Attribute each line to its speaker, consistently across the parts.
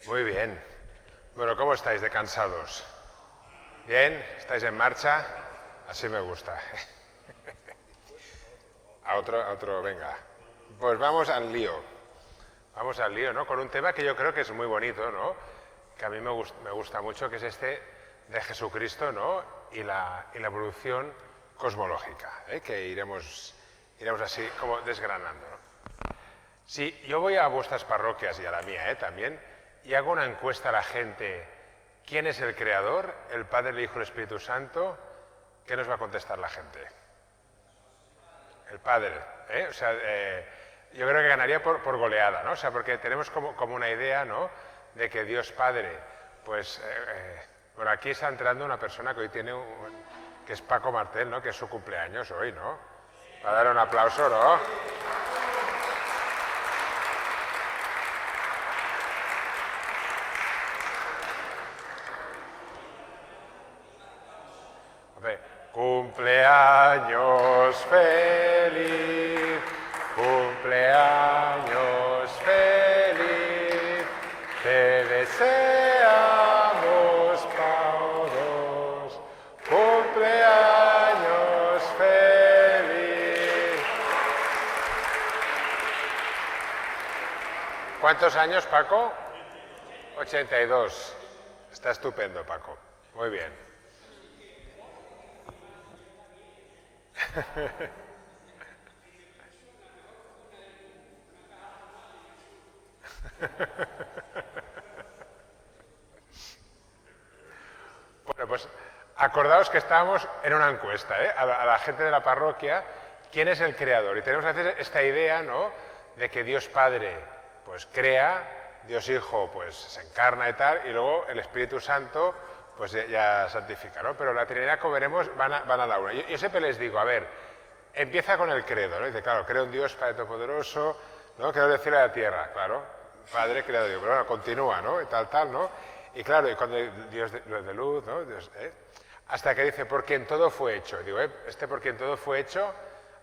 Speaker 1: Muy bien. Bueno, ¿cómo estáis de cansados? ¿Bien? ¿Estáis en marcha? Así me gusta. A otro, venga. Pues vamos al lío. Vamos al lío, ¿no? Con un tema que yo creo que es muy bonito, ¿no? Que a mí me gusta mucho, que es este de Jesucristo, ¿no? Y la evolución cosmológica, ¿eh? Que iremos así como desgranando, ¿no? Si yo voy a vuestras parroquias y a la mía, también, y hago una encuesta a la gente, ¿quién es el creador? ¿El Padre, el Hijo y el Espíritu Santo? ¿Qué nos va a contestar la gente? El Padre, ¿eh? O sea, yo creo que ganaría por goleada, ¿no? O sea, porque tenemos como una idea, ¿no? De que Dios Padre, pues, bueno, aquí está entrando una persona que hoy tiene, que es Paco Martel, ¿no? Que es su cumpleaños hoy, ¿no? Va a dar un aplauso, ¿no? Cumpleaños feliz, cumpleaños feliz, te deseamos todos, cumpleaños feliz. ¿Cuántos años, Paco? 82. Está estupendo, Paco. Muy bien. Bueno, pues acordaos que estábamos en una encuesta, ¿eh? A la gente de la parroquia, ¿quién es el creador? Y tenemos a veces esta idea, ¿no? De que Dios Padre, pues crea, Dios Hijo, pues se encarna y tal, y luego el Espíritu Santo, pues ya santifica, ¿no? Pero la Trinidad, como veremos, van a la una. Yo siempre les digo, a ver, empieza con el credo, ¿no? Dice, claro, creo en Dios Padre Todopoderoso, ¿no? Quiero decirle a la tierra, claro, Padre creador, pero bueno, continúa, ¿no? Y tal, ¿no? Y claro, y cuando Dios de luz, ¿no? Dios, hasta que dice, por quien todo fue hecho. Digo, por quien todo fue hecho,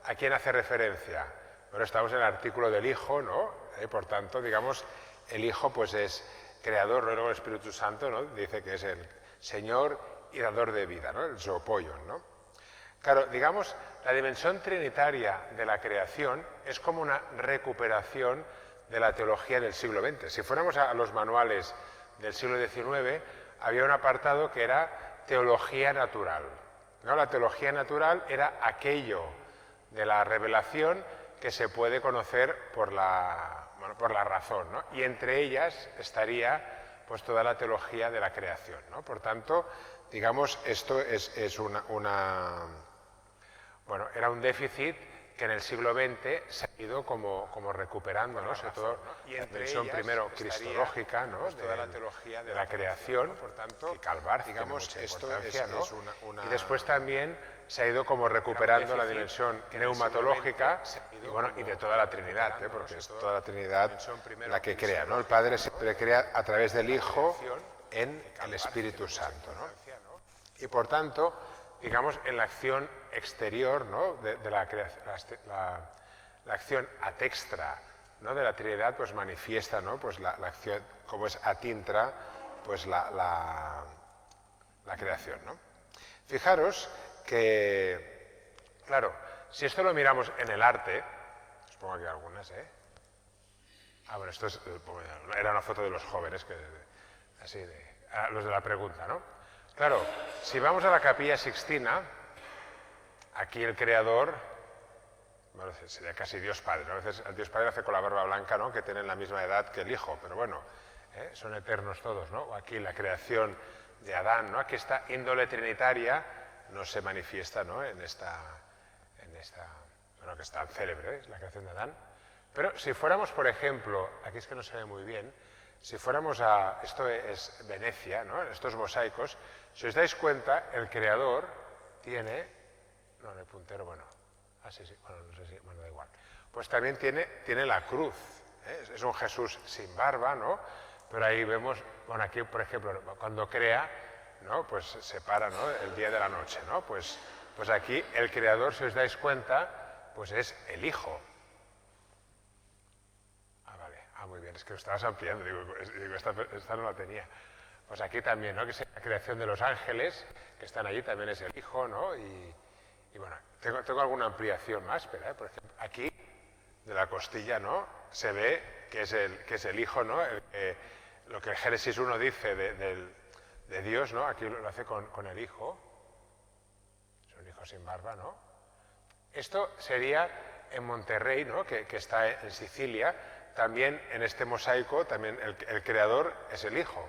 Speaker 1: ¿a quién hace referencia? Bueno, estamos en el artículo del Hijo, ¿no? Por tanto, digamos, el Hijo pues es creador, luego el Espíritu Santo, ¿no? Dice que es el Señor y dador de vida, ¿no? El Zoopoion, ¿no? Claro, digamos, la dimensión trinitaria de la creación es como una recuperación de la teología del siglo XX. Si fuéramos a los manuales del siglo XIX, había un apartado que era teología natural, ¿no? La teología natural era aquello de la revelación que se puede conocer por la razón, ¿no? Y entre ellas estaría pues toda la teología de la creación, ¿no? Por tanto, digamos, esto es bueno, era un déficit que en el siglo XX se ha ido como recuperando, ¿no? Sobre todo la dimensión primero cristológica, ¿no? Toda la teología de la creación, por tanto, que Calvar, digamos, esto ¿no? Y después también se ha ido como recuperando la dimensión neumatológica y, bueno, y de toda la Trinidad, porque es toda la Trinidad la que crea, ¿no? El Padre siempre crea a través del Hijo en el Espíritu Santo, ¿no? Y por tanto, digamos, en la acción exterior, ¿no? de la creación, la acción atextra, ¿no? De la Trinidad, pues manifiesta, ¿no? Pues la acción, como es atintra, pues la creación, ¿no? Fijaros que, claro, si esto lo miramos en el arte, os pongo aquí algunas, bueno, esto era una foto de los jóvenes, así los de la pregunta, ¿no? Claro, si vamos a la Capilla Sixtina, aquí el creador, bueno, sería casi Dios Padre, ¿no? A veces el Dios Padre hace con la barba blanca, ¿no? Que tienen la misma edad que el Hijo, pero bueno, son eternos todos, ¿no? Aquí la creación de Adán, ¿no? Aquí esta índole trinitaria no se manifiesta, ¿no? En esta, bueno, que es tan célebre, es la creación de Adán. Pero si fuéramos, por ejemplo, aquí es que no se ve muy bien, si fuéramos esto es Venecia, ¿no? Estos mosaicos, si os dais cuenta, el creador tiene, no, en el puntero, bueno, sí, bueno, no sé si, bueno, da igual, pues también tiene la cruz, es un Jesús sin barba, ¿no? Pero ahí vemos, bueno, aquí, por ejemplo, cuando crea, ¿no? Pues separa, ¿no? El día de la noche, ¿no? Pues aquí el creador, si os dais cuenta, pues es el Hijo. Vale, muy bien. bien, es que lo estabas ampliando, digo esta no la tenía. Pues aquí también, ¿no? Que es la creación de los ángeles, que están allí, también es el Hijo, ¿no? Y bueno, tengo alguna ampliación más, pero, por ejemplo, aquí, de la costilla, ¿no? Se ve que es el Hijo, ¿no? Lo que Génesis 1 dice de Dios, ¿no? Aquí lo hace con el Hijo. Es un Hijo sin barba, ¿no? Esto sería en Monterrey, ¿no? Que está en Sicilia. También en este mosaico, también el creador es el Hijo.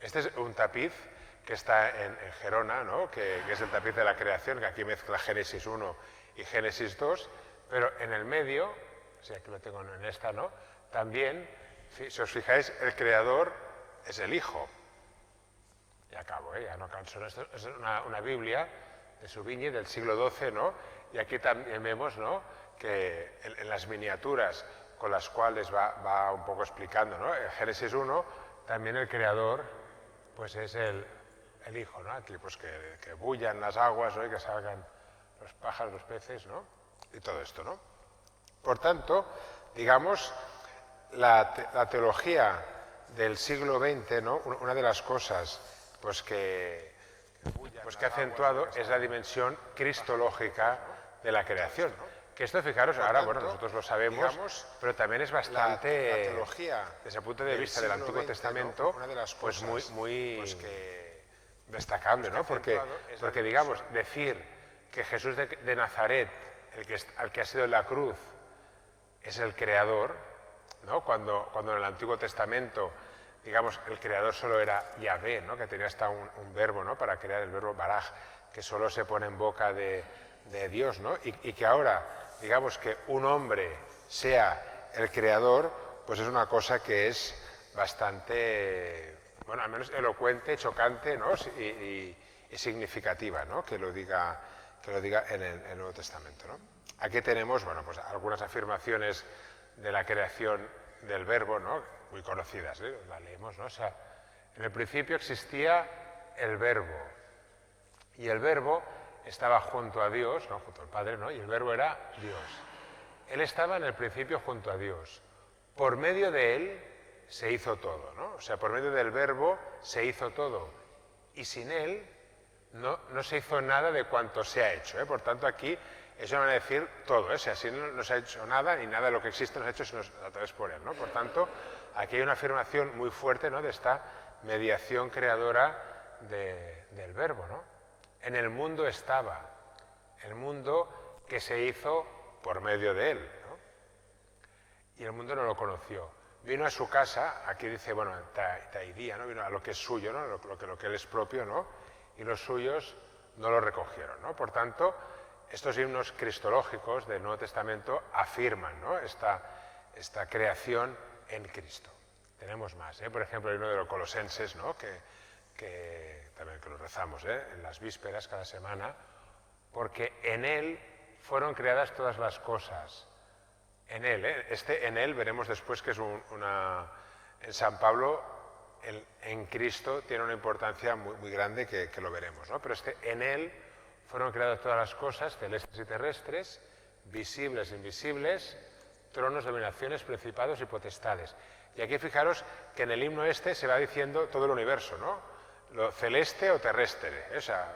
Speaker 1: Este es un tapiz que está en Gerona, ¿no? Que es el tapiz de la creación, que aquí mezcla Génesis 1 y Génesis 2, pero en el medio, sí, aquí lo tengo en esta, ¿no? También, si os fijáis, el creador es el Hijo. Ya acabo, ya no canso. Esto es una Biblia de Soubigny del siglo XII, ¿no? Y aquí también vemos, ¿no? Que en las miniaturas con las cuales va un poco explicando, ¿no? En Génesis 1, también el creador, pues es el Hijo, ¿no? Aquí, pues que bullan las aguas, ¿no? Y que salgan los pájaros, los peces, ¿no? Y todo esto, ¿no? Por tanto, digamos, la teología del siglo XX, ¿no? Una de las cosas pues que ha acentuado es la dimensión cristológica de la creación. Que esto, fijaros, ahora, bueno, nosotros lo sabemos, pero también es bastante, la teología, desde el punto de vista del Antiguo Testamento, pues muy destacable, ¿no? Porque digamos, decir que Jesús de Nazaret, al que ha sido en la cruz, es el creador, ¿no? Cuando en el Antiguo Testamento, digamos, el creador solo era Yahvé, ¿no? Que tenía hasta un verbo, ¿no? Para crear, el verbo baraj, que solo se pone en boca de Dios, ¿no? Y que ahora, digamos, que un hombre sea el creador, pues es una cosa que es bastante, bueno, al menos elocuente, chocante, ¿no? Y significativa, ¿no? Que lo diga en el Nuevo Testamento, ¿no? Aquí tenemos, bueno, pues algunas afirmaciones de la creación del verbo, ¿no? Muy conocidas, ¿eh? La leemos, ¿no? O sea, en el principio existía el verbo, y el verbo estaba junto a Dios, ¿no? Junto al Padre, ¿no? Y el verbo era Dios. Él estaba en el principio junto a Dios. Por medio de él se hizo todo, ¿no? O sea, por medio del verbo se hizo todo. Y sin él no se hizo nada de cuanto se ha hecho, ¿eh? Por tanto, aquí eso van a decir todo, ¿eh? O sea, si no se ha hecho nada, ni nada de lo que existe no se ha hecho sino a través por él, ¿no? Por tanto, aquí hay una afirmación muy fuerte, ¿no? De esta mediación creadora del verbo, ¿no? En el mundo estaba, el mundo que se hizo por medio de él, ¿no? Y el mundo no lo conoció. Vino a su casa, aquí dice, bueno, taidía, ¿no? Vino a lo que es suyo, ¿no? Lo que él es propio, ¿no? Y los suyos no lo recogieron, ¿no? Por tanto, estos himnos cristológicos del Nuevo Testamento afirman, ¿no? esta creación en Cristo. Tenemos más, ¿eh? Por ejemplo, el himno de los Colosenses, ¿no? que también que lo rezamos, ¿eh? En las vísperas cada semana, porque en él fueron creadas todas las cosas. En él, ¿eh? En él veremos después que es en San Pablo, en Cristo tiene una importancia muy, muy grande que lo veremos, ¿no? Pero en él fueron creadas todas las cosas, celestes y terrestres, visibles e invisibles, tronos, dominaciones, principados y potestades. Y aquí fijaros que en el himno se va diciendo todo el universo, ¿no? Lo celeste o terrestre, ¿eh? O sea,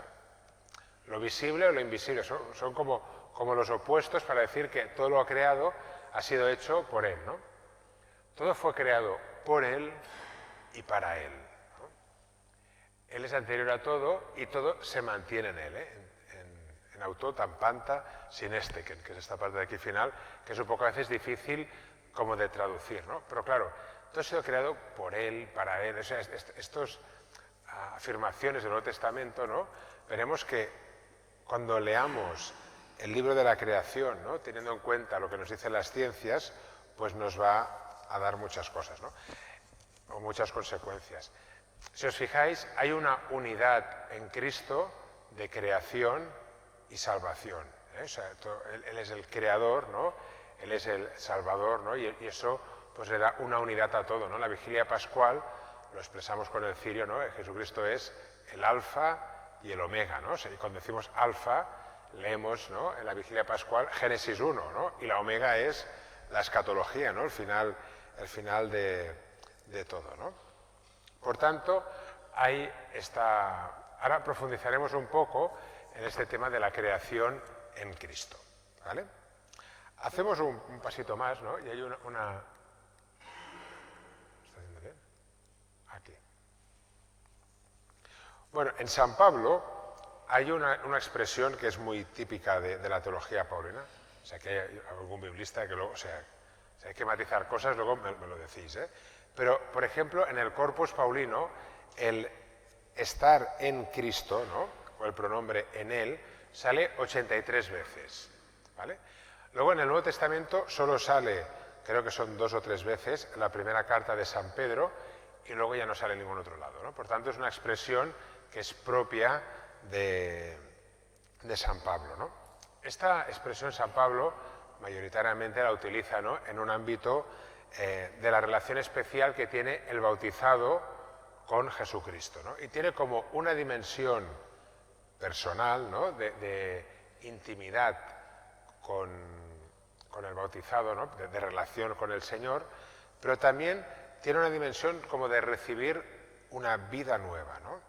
Speaker 1: lo visible o lo invisible, son como los opuestos para decir que todo lo creado ha sido hecho por él, ¿no? Todo fue creado por él y para él, ¿no? Él es anterior a todo y todo se mantiene en él, ¿eh? En auto, tan panta, sin que es esta parte de aquí final, que es un poco a veces difícil como de traducir, ¿no? Pero claro, todo ha sido creado por él, para él. O sea, estas afirmaciones del Nuevo Testamento, ¿no? Veremos que cuando leamos el libro de la creación, ¿no? Teniendo en cuenta lo que nos dicen las ciencias, pues nos va a dar muchas cosas, ¿no? O muchas consecuencias. Si os fijáis, hay una unidad en Cristo de creación y salvación, ¿eh? O sea, él es el creador, ¿no? Él es el salvador, ¿no? Y eso pues le da una unidad a todo, ¿no? La vigilia pascual lo expresamos con el cirio, ¿no? Jesucristo es el alfa y el omega, ¿no? O sea, y cuando decimos alfa, leemos, ¿no? En la vigilia pascual Génesis 1, ¿no? Y la omega es la escatología, ¿no? El final de todo, ¿no? Por tanto, ahí está. Ahora profundizaremos un poco en este tema de la creación en Cristo, ¿vale? Hacemos un pasito más, ¿no? Y hay una... ¿Está haciendo bien? Aquí. Bueno, en San Pablo hay una expresión que es muy típica de la teología paulina. O sea, que hay algún biblista que luego... O sea, si hay que matizar cosas, luego me lo decís, ¿eh? Pero, por ejemplo, en el Corpus Paulino, el estar en Cristo, ¿no? O el pronombre en Él, sale 83 veces, ¿vale? Luego en el Nuevo Testamento solo sale, creo que son 2 o 3 veces, la primera carta de San Pedro y luego ya no sale en ningún otro lado, ¿no? Por tanto, es una expresión que es propia de San Pablo, ¿no? Esta expresión San Pablo mayoritariamente la utiliza, ¿no? En un ámbito de la relación especial que tiene el bautizado con Jesucristo, ¿no? Y tiene como una dimensión personal, ¿no? de intimidad con el bautizado, ¿no? de relación con el Señor, pero también tiene una dimensión como de recibir una vida nueva, ¿no?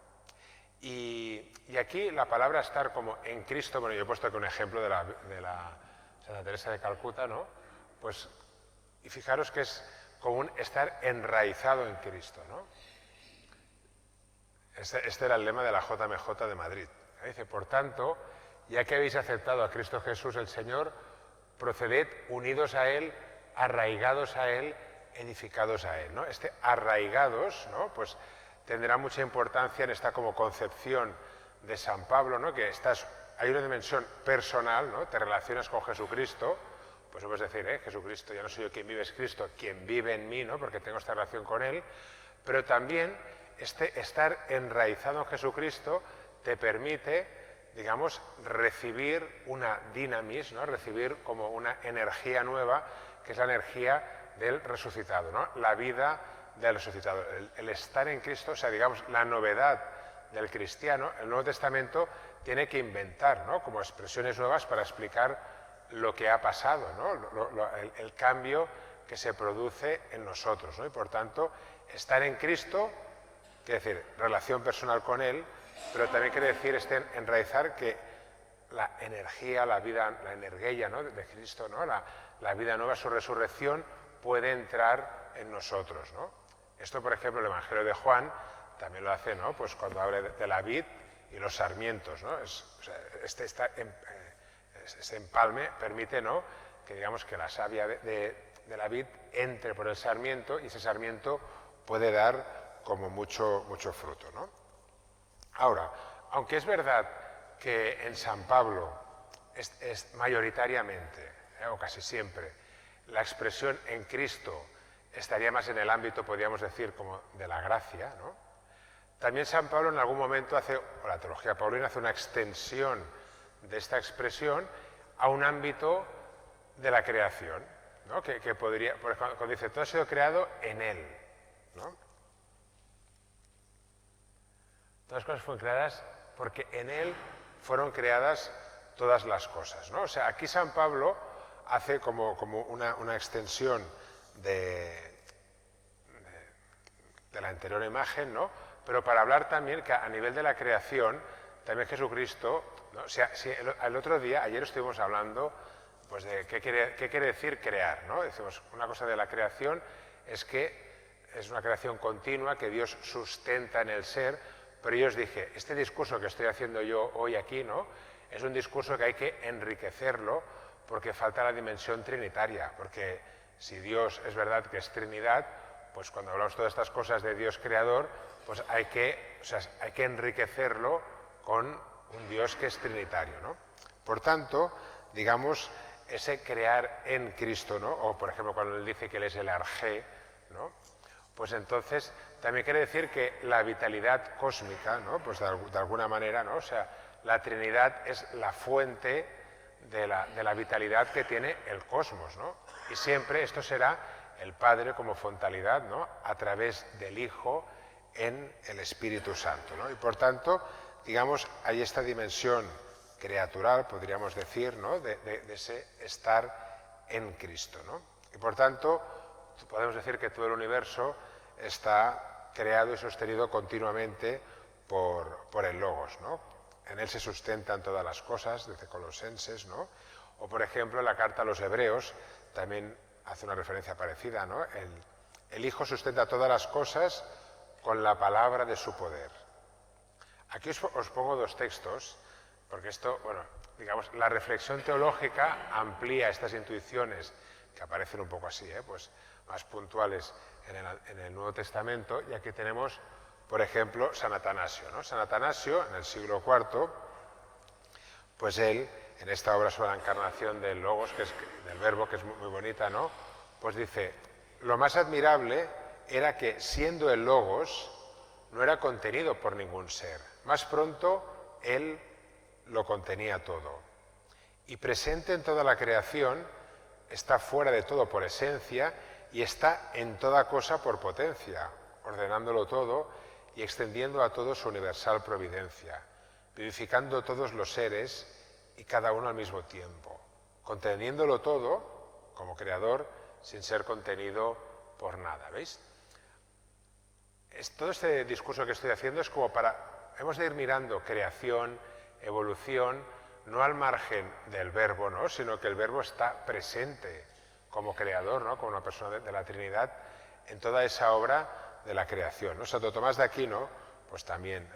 Speaker 1: Y aquí la palabra estar como en Cristo, bueno, yo he puesto aquí un ejemplo de la Santa Teresa de Calcuta, ¿no? Pues, y fijaros que es como un estar enraizado en Cristo, ¿no? Este era el lema de la JMJ de Madrid. Dice, por tanto, ya que habéis aceptado a Cristo Jesús el Señor, proceded unidos a Él, arraigados a Él, edificados a Él, ¿no? Este arraigados, ¿no? Pues tendrá mucha importancia en esta como concepción de San Pablo, ¿no? Que hay una dimensión personal, ¿no? Te relacionas con Jesucristo, pues puedes decir, Jesucristo, ya no soy yo quien vive, es Cristo, quien vive en mí, ¿no? Porque tengo esta relación con Él, pero también estar enraizado en Jesucristo te permite, digamos, recibir una dinamis, ¿no? Recibir como una energía nueva, que es la energía del resucitado, ¿no? La vida del resucitado. El estar en Cristo, o sea, digamos, la novedad del cristiano, el Nuevo Testamento tiene que inventar, ¿no? Como expresiones nuevas para explicar lo que ha pasado, ¿no? El cambio que se produce en nosotros, ¿no? Y por tanto, estar en Cristo quiere decir relación personal con Él, pero también quiere decir enraizar que la energía, la vida, la energía, ¿no? de Cristo, ¿no? La vida nueva, su resurrección, puede entrar en nosotros, ¿no? Esto, por ejemplo, el Evangelio de Juan también lo hace, ¿no? Pues cuando habla de la vid y los sarmientos, ¿no? Este empalme permite, ¿no? Que digamos que la savia de la vid entre por el sarmiento y ese sarmiento puede dar como mucho fruto, ¿no? Ahora, aunque es verdad que en San Pablo es mayoritariamente, o casi siempre, la expresión en Cristo estaría más en el ámbito, podríamos decir, como de la gracia, ¿no? También San Pablo en algún momento o la teología paulina hace una extensión de esta expresión a un ámbito de la creación, ¿no? Que podría, por ejemplo, cuando dice, todo ha sido creado en Él, ¿no? Todas las cosas fueron creadas porque en Él fueron creadas todas las cosas, ¿no? O sea, aquí San Pablo hace como una extensión de la anterior imagen, ¿no? Pero para hablar también que a nivel de la creación, también Jesucristo, ¿no? O sea, el otro día, ayer estuvimos hablando pues de qué quiere decir crear, ¿no? Decimos, una cosa de la creación es que es una creación continua que Dios sustenta en el ser, pero yo os dije, este discurso que estoy haciendo yo hoy aquí, ¿no? Es un discurso que hay que enriquecerlo porque falta la dimensión trinitaria, porque si Dios es verdad que es Trinidad, pues cuando hablamos de todas estas cosas de Dios creador, pues hay que enriquecerlo con un Dios que es trinitario, ¿no? Por tanto, digamos, ese crear en Cristo, ¿no? O por ejemplo cuando él dice que él es el arjé, ¿no? Pues entonces también quiere decir que la vitalidad cósmica, ¿no? Pues de alguna manera, ¿no? O sea, la Trinidad es la fuente de la vitalidad que tiene el cosmos, ¿no? Y siempre esto será el Padre como fontalidad, ¿no? A través del Hijo en el Espíritu Santo, ¿no? Y por tanto, digamos, hay esta dimensión creatural, podríamos decir, ¿no? De ese estar en Cristo, ¿no? Y por tanto, podemos decir que todo el universo está creado y sostenido continuamente por el Logos, ¿no? En él se sustentan todas las cosas, dice Colosenses, ¿no? O, por ejemplo, la carta a los Hebreos también hace una referencia parecida, ¿no? El Hijo sustenta todas las cosas con la palabra de su poder. Aquí os pongo dos textos, porque esto, bueno, digamos, la reflexión teológica amplía estas intuiciones que aparecen un poco así, pues más puntuales en el Nuevo Testamento, y aquí tenemos, por ejemplo, San Atanasio, ¿no? San Atanasio, en el siglo IV, pues él, en esta obra sobre la encarnación del Logos, del Verbo, que es muy bonita, ¿no? Pues dice, lo más admirable era que, siendo el Logos, no era contenido por ningún ser. Más pronto, él lo contenía todo. Y presente en toda la creación, está fuera de todo por esencia y está en toda cosa por potencia, ordenándolo todo y extendiendo a todos su universal providencia, vivificando todos los seres y cada uno al mismo tiempo, conteniéndolo todo como creador sin ser contenido por nada. ¿Veis? Todo este discurso que estoy haciendo es como hemos de ir mirando creación, evolución, no al margen del Verbo, ¿no? Sino que el Verbo está presente como creador, ¿no? Como una persona de la Trinidad en toda esa obra de la creación, ¿no? Santo Tomás de Aquino, pues también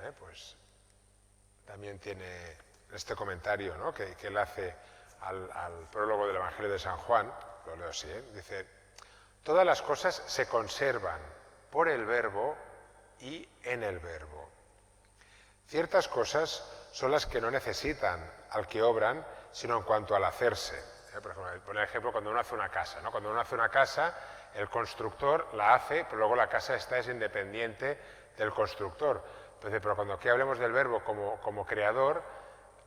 Speaker 1: tiene este comentario, ¿no? que él hace al prólogo del Evangelio de San Juan, lo leo así, dice, todas las cosas se conservan por el Verbo y en el Verbo. Ciertas cosas son las que no necesitan al que obran, sino en cuanto al hacerse. Por ejemplo, poner ejemplo cuando uno hace una casa, ¿no? Cuando uno hace una casa, el constructor la hace, pero luego la casa es independiente del constructor. Pero cuando aquí hablemos del Verbo como creador,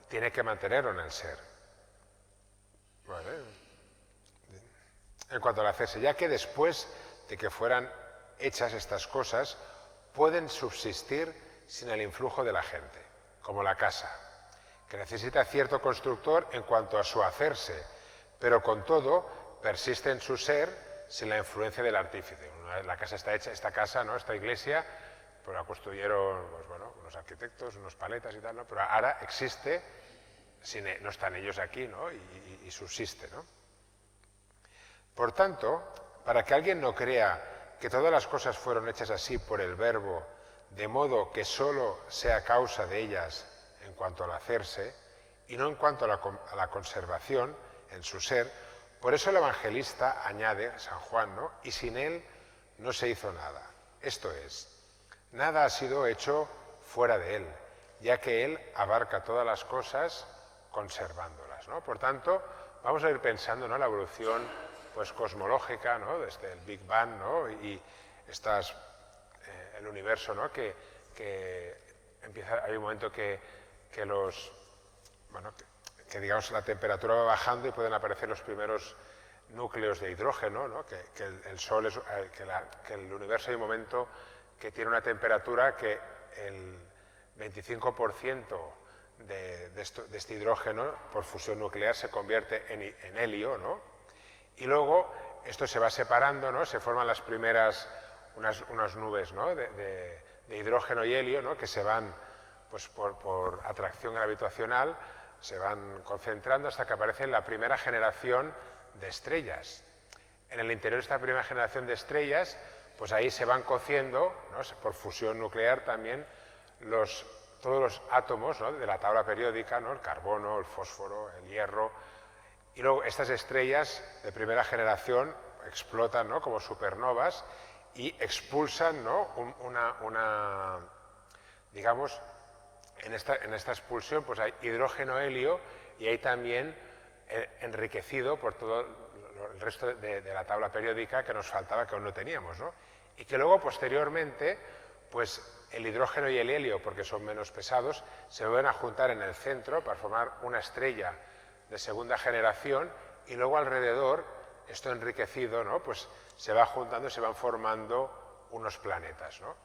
Speaker 1: tiene que mantenerlo en el ser. ¿Vale? En cuanto al hacerse, ya que después de que fueran hechas estas cosas, pueden subsistir sin el influjo de la gente, como la casa, que necesita cierto constructor en cuanto a su hacerse, pero con todo persiste en su ser sin la influencia del artífice. La casa está hecha, esta casa, ¿no? Esta iglesia, pues la construyeron unos arquitectos, unos paletas y tal, ¿no? Pero ahora existe, no están ellos aquí, ¿no? Y subsiste, ¿no? Por tanto, para que alguien no crea que todas las cosas fueron hechas así por el Verbo, de modo que solo sea causa de ellas en cuanto al hacerse y no en cuanto a la conservación en su ser, por eso el evangelista añade, San Juan, ¿no? Y sin él no se hizo nada. Esto es, nada ha sido hecho fuera de él, ya que él abarca todas las cosas conservándolas, ¿no? Por tanto, vamos a ir pensando, ¿no? La evolución pues cosmológica, ¿no? Desde el Big Bang, ¿no? Y el universo, ¿no? Que empieza, hay un momento que digamos la temperatura va bajando y pueden aparecer los primeros núcleos de hidrógeno, ¿no? Que el Sol es, que el universo hay un momento que tiene una temperatura que el 25% de este hidrógeno por fusión nuclear se convierte en helio, ¿no? Y luego esto se va separando, ¿no? Se forman las primeras unas nubes, ¿no? de hidrógeno y helio, ¿no? Que se van pues por atracción gravitacional, se van concentrando hasta que aparece la primera generación de estrellas. En el interior de esta primera generación de estrellas, pues ahí se van cociendo, ¿no? Por fusión nuclear también, todos los átomos, ¿no? De la tabla periódica, ¿no? El carbono, el fósforo, el hierro, y luego estas estrellas de primera generación explotan, ¿no? Como supernovas y expulsan, ¿no? Digamos, en esta expulsión pues hay hidrógeno, helio y hay también enriquecido por todo el resto de la tabla periódica que nos faltaba, que aún no teníamos, ¿no? Y que luego posteriormente pues el hidrógeno y el helio, porque son menos pesados, se vuelven a juntar en el centro para formar una estrella de segunda generación y luego alrededor, esto enriquecido, ¿no? Pues se va juntando y se van formando unos planetas, ¿no?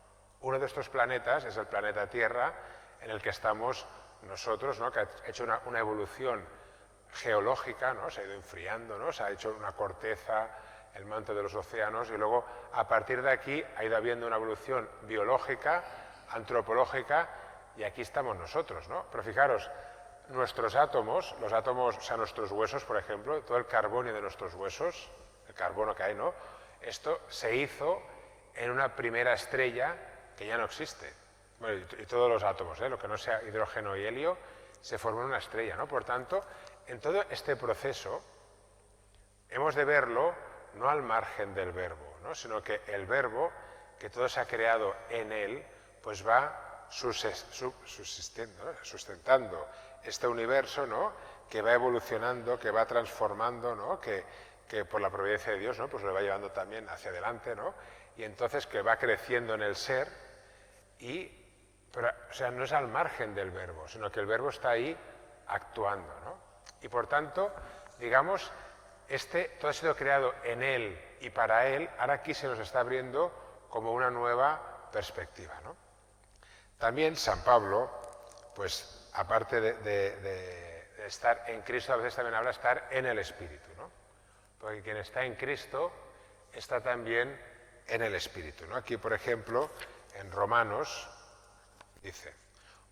Speaker 1: Uno de estos planetas es el planeta Tierra, en el que estamos nosotros, ¿no? Que ha hecho una evolución geológica, ¿no? Se ha ido enfriando, ¿no? Se ha hecho una corteza el manto de los océanos, y luego a partir de aquí ha ido habiendo una evolución biológica, antropológica, y aquí estamos nosotros, ¿no? Pero fijaros, nuestros átomos, los átomos, o sea, nuestros huesos, por ejemplo, todo el carbonio de nuestros huesos, el carbono que hay, ¿no? Esto se hizo en una primera estrella que ya no existe. Bueno, y todos los átomos, lo que no sea hidrógeno y helio, se formó en una estrella, ¿no? Por tanto, en todo este proceso hemos de verlo no al margen del verbo, ¿no? Sino que el verbo, que todo se ha creado en él, pues va sustentando este universo, ¿no? Que va evolucionando, que va transformando, ¿no? Que por la providencia de Dios, ¿no? Pues lo va llevando también hacia adelante, ¿no? Y entonces que va creciendo en el ser, pero, o sea, no es al margen del verbo, sino que el verbo está ahí actuando, ¿no? Y por tanto, digamos, todo ha sido creado en él y para él, ahora aquí se nos está abriendo como una nueva perspectiva, ¿no? También San Pablo, pues aparte de estar en Cristo, a veces también habla de estar en el Espíritu, ¿no? Porque quien está en Cristo está también en el Espíritu, ¿no? Aquí, por ejemplo, en Romanos dice,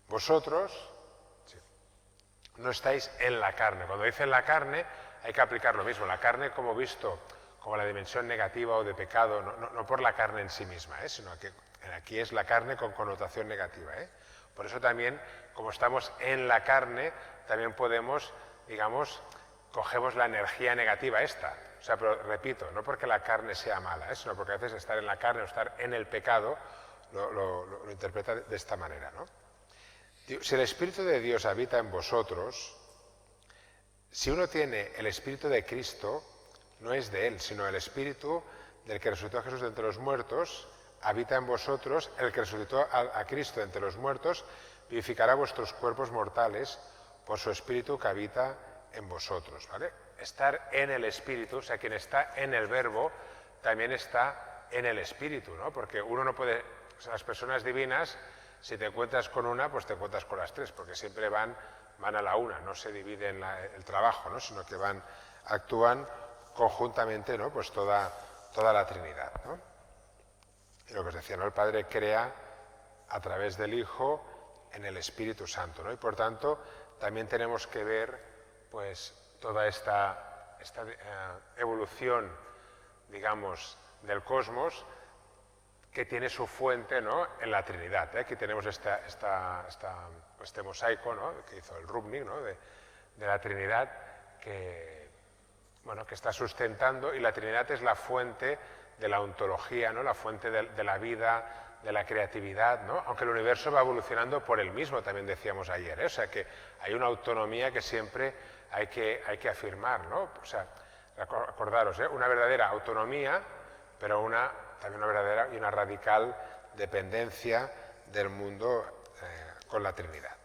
Speaker 1: vosotros no estáis en la carne. Cuando dice en la carne hay que aplicar lo mismo. La carne como visto como la dimensión negativa o de pecado, no por la carne en sí misma, sino que aquí es la carne con connotación negativa. Por eso también, como estamos en la carne, también podemos, digamos, cogemos la energía negativa esta. O sea, pero repito, no porque la carne sea mala, sino porque a veces estar en la carne o estar en el pecado lo interpreta de esta manera, ¿no? Si el Espíritu de Dios habita en vosotros, si uno tiene el Espíritu de Cristo, no es de él, sino el Espíritu del que resucitó a Jesús de entre los muertos, habita en vosotros, el que resucitó a Cristo de entre los muertos, vivificará vuestros cuerpos mortales por su Espíritu que habita en vosotros, ¿vale? Estar en el Espíritu, o sea, quien está en el Verbo, también está en el Espíritu, ¿no? Porque uno no puede, o sea, las personas divinas, si te encuentras con una, pues te encuentras con las tres, porque siempre van a la una, no se dividen el trabajo, ¿no? Sino que actúan conjuntamente, ¿no? Pues toda la Trinidad, ¿no? Y lo que os decía, ¿no? El Padre crea a través del Hijo en el Espíritu Santo, ¿no? Y por tanto también tenemos que ver pues toda esta evolución, digamos, del cosmos que tiene su fuente, ¿no? En la Trinidad. Aquí tenemos este mosaico, ¿no? Que hizo el Rubnik, ¿no? de la Trinidad que está sustentando, y la Trinidad es la fuente de la ontología, ¿no? La fuente de la vida, de la creatividad, ¿no? Aunque el universo va evolucionando por él mismo, también decíamos ayer, O sea que hay una autonomía que siempre hay que afirmar, ¿no? O sea, acordaros, una verdadera autonomía, pero también una verdadera y una radical dependencia del mundo con la Trinidad,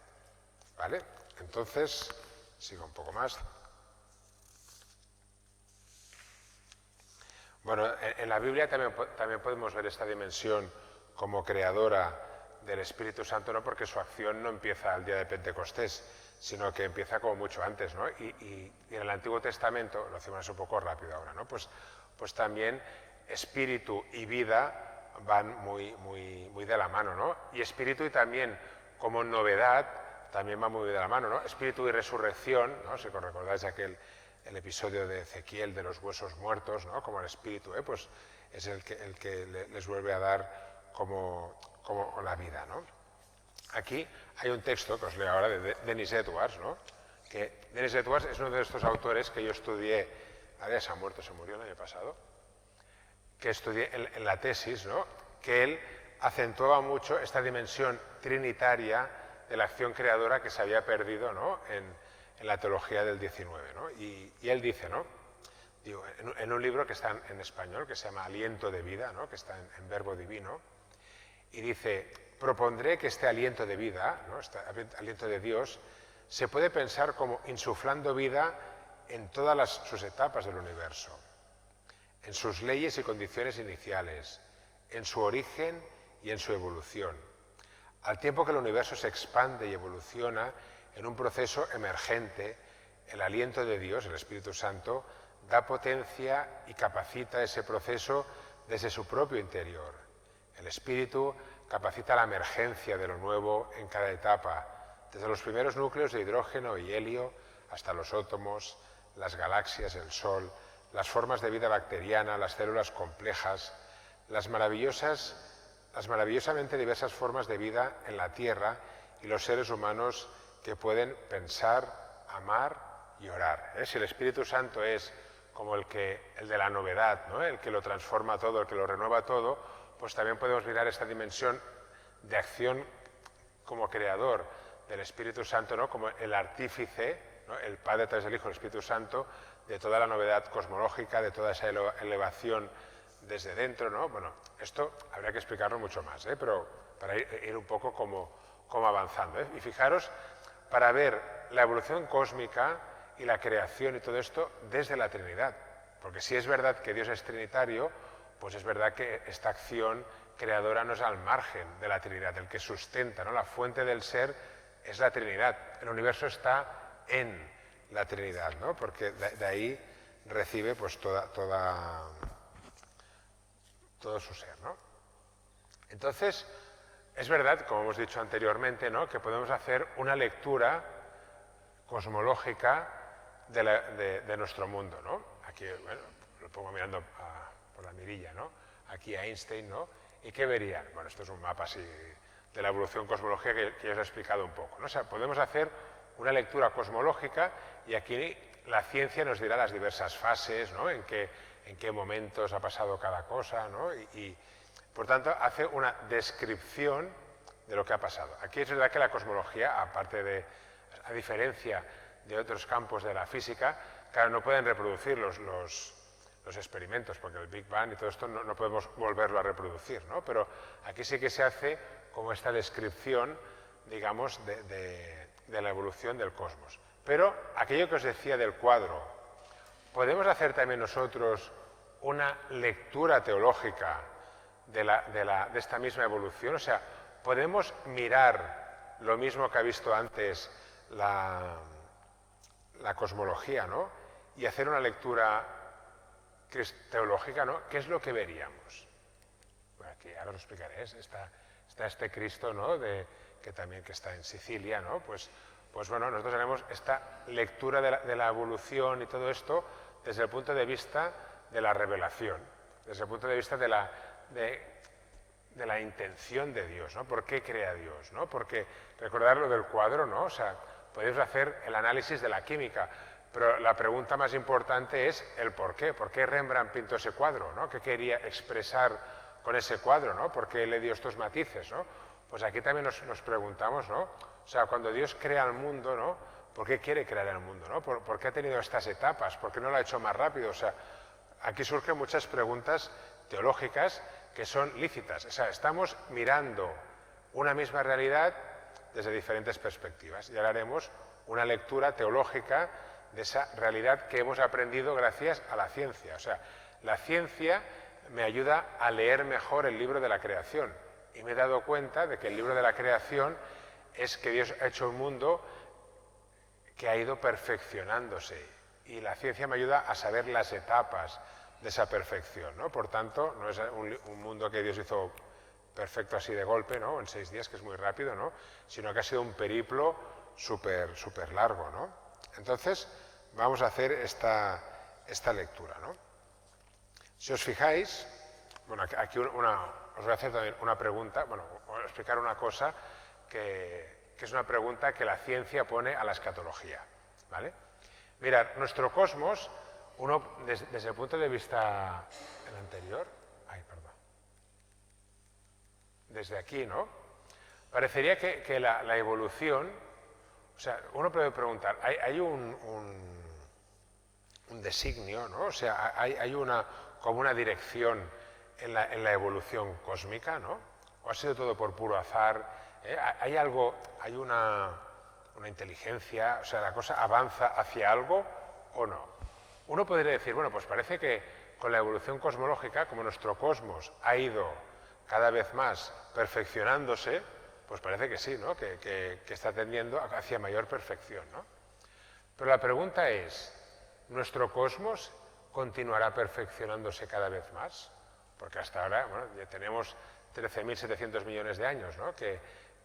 Speaker 1: ¿vale? Entonces, sigo un poco más. Bueno, en la Biblia también podemos ver esta dimensión como creadora del Espíritu Santo, no porque su acción no empieza al día de Pentecostés, sino que empieza como mucho antes, ¿no? Y en el Antiguo Testamento, lo hacemos un poco rápido ahora, ¿no? Pues también espíritu y vida van muy de la mano, ¿no? Y espíritu y también como novedad también va muy de la mano, ¿no? Espíritu y resurrección, ¿no? Si os recordáis el episodio de Ezequiel de los huesos muertos, ¿no? Como el espíritu, pues es el que les vuelve a dar como la vida, ¿no? Aquí hay un texto que os leo ahora de Denis Edwards, ¿no? Que Denis Edwards es uno de estos autores que yo estudié, ahora se murió el año pasado, que estudié en la tesis, ¿no? Que él acentuaba mucho esta dimensión trinitaria de la acción creadora que se había perdido, ¿no? en la teología del XIX, ¿no? Y él dice, ¿no? Digo, en un libro que está en español, que se llama Aliento de Vida, ¿no? Que está en Verbo Divino, y dice, propondré que este aliento de vida, ¿no? Este aliento de Dios, se puede pensar como insuflando vida en todas sus etapas del universo, en sus leyes y condiciones iniciales, en su origen y en su evolución, al tiempo que el universo se expande y evoluciona en un proceso emergente. El aliento de Dios, el Espíritu Santo, da potencia y capacita ese proceso desde su propio interior. El espíritu capacita la emergencia de lo nuevo en cada etapa, desde los primeros núcleos de hidrógeno y helio hasta los átomos, las galaxias, el Sol, las formas de vida bacteriana, las células complejas, las maravillosamente diversas formas de vida en la Tierra y los seres humanos que pueden pensar, amar y orar. Si el Espíritu Santo es como el de la novedad, ¿no? El que lo transforma todo, el que lo renueva todo, pues también podemos mirar esta dimensión de acción como creador del Espíritu Santo, ¿no? Como el artífice, ¿no? El Padre a través del Hijo, el Espíritu Santo, de toda la novedad cosmológica, de toda esa elevación desde dentro, ¿no? Bueno, esto habría que explicarlo mucho más, pero para ir un poco como avanzando. Y fijaros, para ver la evolución cósmica y la creación y todo esto desde la Trinidad. Porque si es verdad que Dios es trinitario, pues es verdad que esta acción creadora no es al margen de la Trinidad. El que sustenta, ¿no? La fuente del ser es la Trinidad. El universo está en la Trinidad, ¿no? Porque de ahí recibe pues todo su ser, ¿no? Entonces, es verdad, como hemos dicho anteriormente, ¿no? Que podemos hacer una lectura cosmológica de nuestro mundo, ¿no? Aquí, bueno, lo pongo mirando por la mirilla, ¿no? Aquí a Einstein, ¿no? ¿Y qué verían? Bueno, esto es un mapa así de la evolución cosmológica que ya os he explicado un poco, ¿no? O sea, podemos hacer una lectura cosmológica y aquí la ciencia nos dirá las diversas fases, ¿no? En qué momentos ha pasado cada cosa, ¿no? Y por tanto, hace una descripción de lo que ha pasado. Aquí es verdad que la cosmología, a diferencia de otros campos de la física, claro, no pueden reproducir los experimentos, porque el Big Bang y todo esto no podemos volverlo a reproducir, ¿no? Pero aquí sí que se hace como esta descripción, digamos, de la evolución del cosmos. Pero aquello que os decía del cuadro, ¿podemos hacer también nosotros una lectura teológica de esta misma evolución? O sea, ¿podemos mirar lo mismo que ha visto antes la cosmología, ¿no? Y hacer una lectura teológica, ¿no? ¿Qué es lo que veríamos? Bueno, aquí ahora os explicaré. Está este Cristo, ¿no? Que está en Sicilia, ¿no? Pues bueno, nosotros haremos esta lectura de la evolución y todo esto desde el punto de vista de la revelación, desde el punto de vista de la intención de Dios, ¿no? ¿Por qué crea Dios, ¿no? Porque recordar lo del cuadro, ¿no? O sea, podéis hacer el análisis de la química, pero la pregunta más importante es el por qué. ¿Por qué Rembrandt pintó ese cuadro, ¿no? ¿Qué quería expresar con ese cuadro, ¿no? ¿Por qué le dio estos matices, ¿no? Pues aquí también nos preguntamos, ¿no? O sea, cuando Dios crea el mundo, ¿no? ¿Por qué quiere crear el mundo, ¿no? ¿Por qué ha tenido estas etapas? ¿Por qué no lo ha hecho más rápido? O sea, aquí surgen muchas preguntas teológicas que son lícitas. O sea, estamos mirando una misma realidad desde diferentes perspectivas. Y ahora haremos una lectura teológica de esa realidad que hemos aprendido gracias a la ciencia. O sea, la ciencia me ayuda a leer mejor el libro de la creación. Y me he dado cuenta de que el libro de la creación es que Dios ha hecho un mundo que ha ido perfeccionándose. Y la ciencia me ayuda a saber las etapas de esa perfección, ¿no? Por tanto, no es un mundo que Dios hizo perfecto así de golpe, ¿no? En 6 días, que es muy rápido, ¿no? Sino que ha sido un periplo súper largo, ¿no? Entonces, vamos a hacer esta lectura, ¿no? Si os fijáis, bueno, aquí os voy a hacer también una pregunta, bueno, voy a explicar una cosa que es una pregunta que la ciencia pone a la escatología, ¿vale? Mirad, nuestro cosmos, desde el punto de vista el anterior, desde aquí, ¿no? Parecería que la evolución, o sea, uno puede preguntar, ¿hay un designio, ¿no? O sea, hay como una dirección en la evolución cósmica, ¿no? ¿O ha sido todo por puro azar? ¿Hay una inteligencia? O sea, ¿la cosa avanza hacia algo o no? Uno podría decir, bueno, pues parece que con la evolución cosmológica, como nuestro cosmos ha ido cada vez más perfeccionándose, pues parece que sí, ¿no? Que está tendiendo hacia mayor perfección, ¿no? Pero la pregunta es, ¿nuestro cosmos continuará perfeccionándose cada vez más, porque hasta ahora bueno, ya tenemos 13.700 millones de años, ¿no?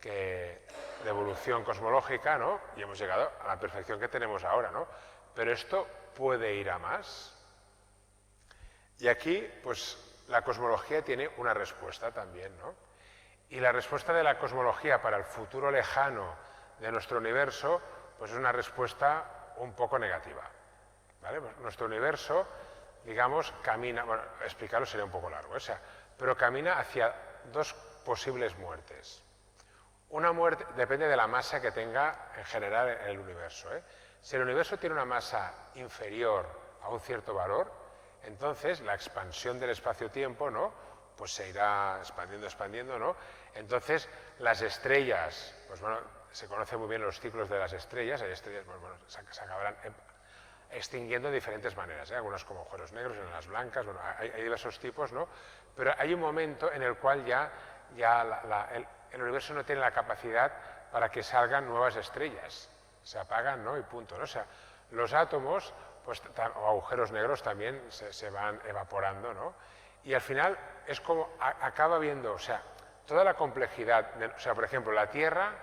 Speaker 1: de evolución cosmológica, ¿no? Y hemos llegado a la perfección que tenemos ahora, ¿no? Pero esto puede ir a más. Y aquí, pues, la cosmología tiene una respuesta también, ¿no? Y la respuesta de la cosmología para el futuro lejano de nuestro universo, pues es una respuesta un poco negativa, ¿vale? Pues nuestro universo, digamos, camina, bueno, explicarlo sería un poco largo, pero camina hacia dos posibles muertes. Una muerte depende de la masa que tenga en general el universo, ¿eh? Si el universo tiene una masa inferior a un cierto valor, entonces la expansión del espacio-tiempo, ¿no? Pues se irá expandiendo, ¿no? Entonces las estrellas, pues bueno, se conocen muy bien los ciclos de las estrellas, hay estrellas, pues bueno, se acabarán extinguiendo de diferentes maneras, ¿eh? Algunas como agujeros negros, enanas blancas, bueno, hay diversos tipos, ¿no? Pero hay un momento en el cual ya el universo no tiene la capacidad para que salgan nuevas estrellas, se apagan, ¿no? Y punto, ¿no? O sea, los átomos, pues, o agujeros negros también se van evaporando, ¿no? Y al final es como acaba viendo, o sea, toda la complejidad, o sea, por ejemplo, la Tierra,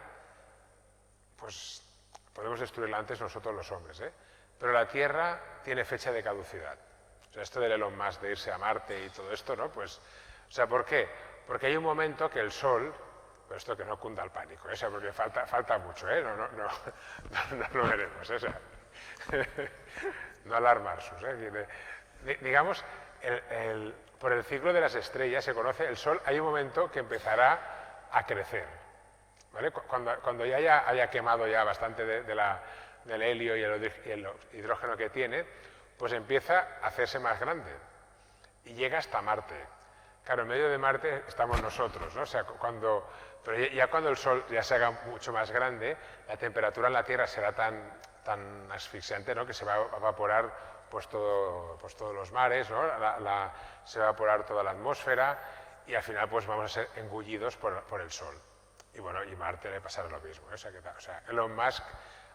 Speaker 1: pues podemos destruirla antes nosotros los hombres, ¿eh? Pero la Tierra tiene fecha de caducidad. O sea, esto del Elon Musk de irse a Marte y todo esto, ¿no? Pues, o sea, ¿por qué? Porque hay un momento que el Sol, pero esto que no cunda el pánico, ¿eh? O sea, porque falta mucho, ¿eh? No lo veremos, ¿eh? O sea, no alarmarse, ¿eh? Digamos, por el ciclo de las estrellas se conoce, el Sol, hay un momento que empezará a crecer, ¿vale? Cuando ya haya quemado ya bastante del helio y el hidrógeno que tiene, pues empieza a hacerse más grande y llega hasta Marte. Claro, en medio de Marte estamos nosotros, ¿no? O sea, pero ya cuando el Sol ya se haga mucho más grande, la temperatura en la Tierra será tan asfixiante, ¿no? Que se va a evaporar pues todos los mares, ¿no? Se va a evaporar toda la atmósfera y al final pues vamos a ser engullidos por el Sol. Y bueno, y Marte le pasará lo mismo, ¿eh? O sea, Elon Musk,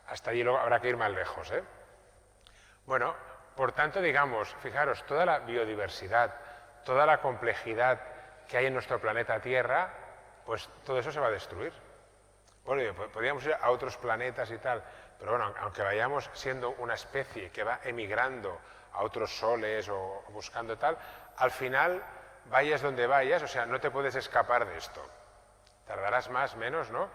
Speaker 1: hasta allí luego habrá que ir más lejos, ¿eh? Bueno, por tanto, digamos, fijaros, toda la biodiversidad, toda la complejidad que hay en nuestro planeta Tierra, pues todo eso se va a destruir. Bueno, podríamos ir a otros planetas y tal, pero bueno, aunque vayamos siendo una especie que va emigrando a otros soles o buscando tal, al final, vayas donde vayas, o sea, no te puedes escapar de esto. Tardarás más, menos, ¿no?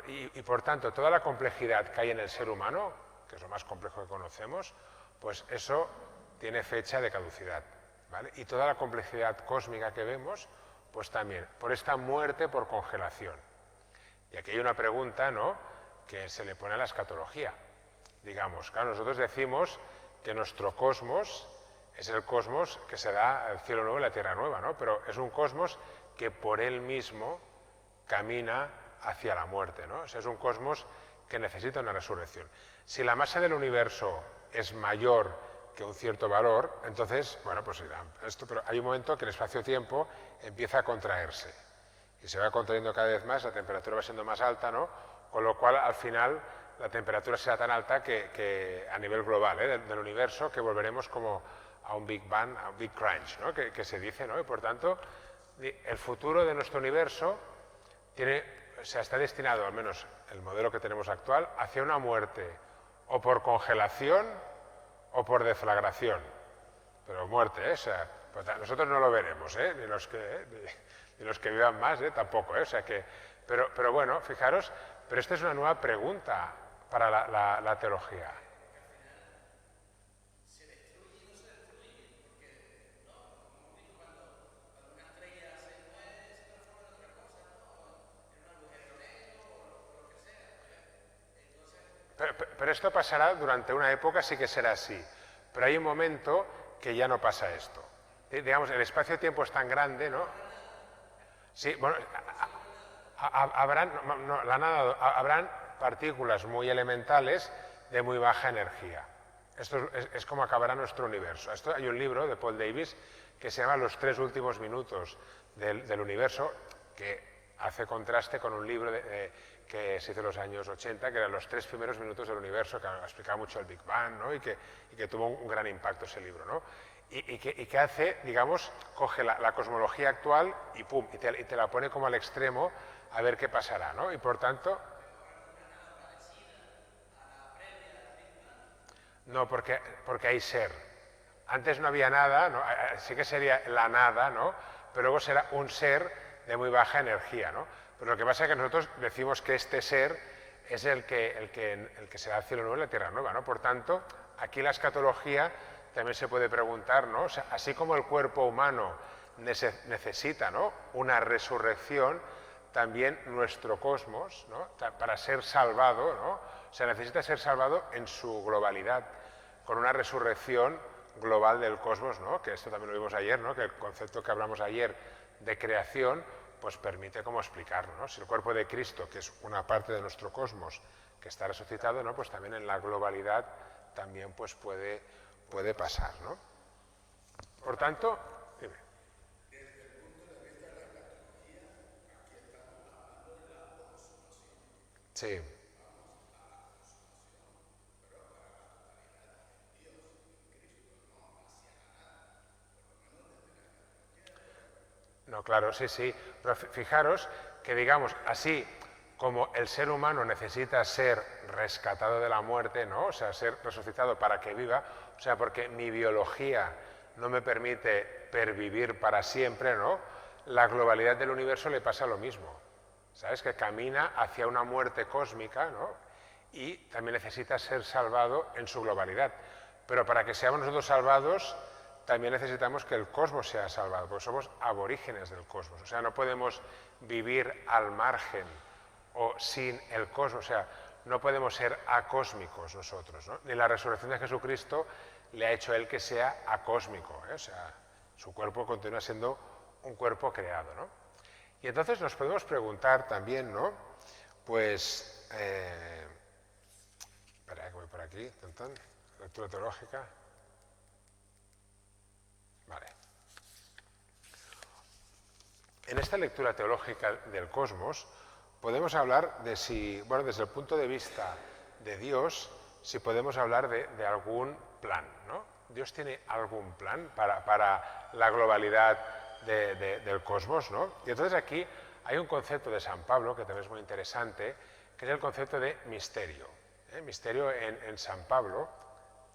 Speaker 1: Y por tanto, toda la complejidad que hay en el ser humano, que es lo más complejo que conocemos, pues eso tiene fecha de caducidad, ¿vale? Y toda la complejidad cósmica que vemos, pues también, por esta muerte por congelación. Y aquí hay una pregunta, ¿no?, que se le pone a la escatología. Digamos, claro, nosotros decimos que nuestro cosmos es el cosmos que se da el cielo nuevo y la tierra nueva, ¿no? Pero es un cosmos que por él mismo camina hacia la muerte, ¿no? O sea, es un cosmos que necesita una resurrección. Si la masa del universo es mayor que un cierto valor, entonces, bueno, pues pero hay un momento que el espacio-tiempo empieza a contraerse y se va contrayendo cada vez más, la temperatura va siendo más alta, ¿no? Con lo cual, al final, la temperatura será tan alta que a nivel global, del universo, que volveremos como a un Big Bang, a un Big Crunch, ¿no? Que se dice, ¿no? Y por tanto, el futuro de nuestro universo está destinado, al menos el modelo que tenemos actual, hacia una muerte o por congelación o por deflagración. Pero muerte, ¿eh? O sea, pues nosotros no lo veremos, ¿eh? Ni los que vivan más, tampoco, ¿eh? O sea que, pero bueno, fijaros, pero esta es una nueva pregunta para la teología. Pero esto pasará durante una época, sí que será así. Pero hay un momento que ya no pasa esto. Digamos, el espacio-tiempo es tan grande, ¿no? Sí, bueno, habrán partículas muy elementales de muy baja energía. Esto es como acabará nuestro universo. Hay un libro de Paul Davies que se llama Los 3 últimos minutos del universo, que hace contraste con un libro que se hizo en los años 80, que eran los 3 primeros minutos del universo, que explicaba mucho el Big Bang, ¿no? y que tuvo un gran impacto ese libro, ¿no? Y que hace, digamos, coge la cosmología actual y ¡pum! Y te la pone como al extremo a ver qué pasará, ¿no? Y por tanto... No, porque hay ser. Antes no había nada, ¿no? Sí que sería la nada, ¿no? Pero luego será un ser de muy baja energía, ¿no? Pero lo que pasa es que nosotros decimos que este ser es el que será el cielo nuevo y la tierra nueva, ¿no? Por tanto, aquí la escatología también se puede preguntar, ¿no? O sea, así como el cuerpo humano necesita, ¿no?, una resurrección, también nuestro cosmos, ¿no?, para ser salvado, ¿no?, o sea, necesita ser salvado en su globalidad, con una resurrección global del cosmos, ¿no?, que esto también lo vimos ayer, ¿no?, que el concepto que hablamos ayer de creación, pues permite como explicarlo, ¿no? Si el cuerpo de Cristo, que es una parte de nuestro cosmos, que está resucitado, ¿no?, pues también en la globalidad también pues puede pasar, ¿no? Por tanto, dime.
Speaker 2: Desde el punto de vista de la escatología, aquí estamos hablando de la consumación.
Speaker 1: Sí. No, claro, sí, sí. Pero fijaros que, digamos, así como el ser humano necesita ser rescatado de la muerte, ¿no? O sea, ser resucitado para que viva, o sea, porque mi biología no me permite pervivir para siempre, ¿no? La globalidad del universo le pasa lo mismo, ¿sabes? Que camina hacia una muerte cósmica, ¿no? Y también necesita ser salvado en su globalidad. Pero para que seamos nosotros salvados, también necesitamos que el cosmos sea salvado, porque somos aborígenes del cosmos. O sea, no podemos vivir al margen o sin el cosmos, o sea, no podemos ser acósmicos nosotros, ¿no? Ni la resurrección de Jesucristo le ha hecho a él que sea acósmico, ¿eh? O sea, su cuerpo continúa siendo un cuerpo creado, ¿no? Y entonces nos podemos preguntar también, ¿no? Pues, espera, que voy por aquí, lectura teológica. Vale. En esta lectura teológica del cosmos podemos hablar de si, bueno, desde el punto de vista de Dios, si podemos hablar de algún plan, ¿no? Dios tiene algún plan para la globalidad del cosmos, ¿no? Y entonces aquí hay un concepto de San Pablo que también es muy interesante, que es el concepto de misterio. Misterio en San Pablo.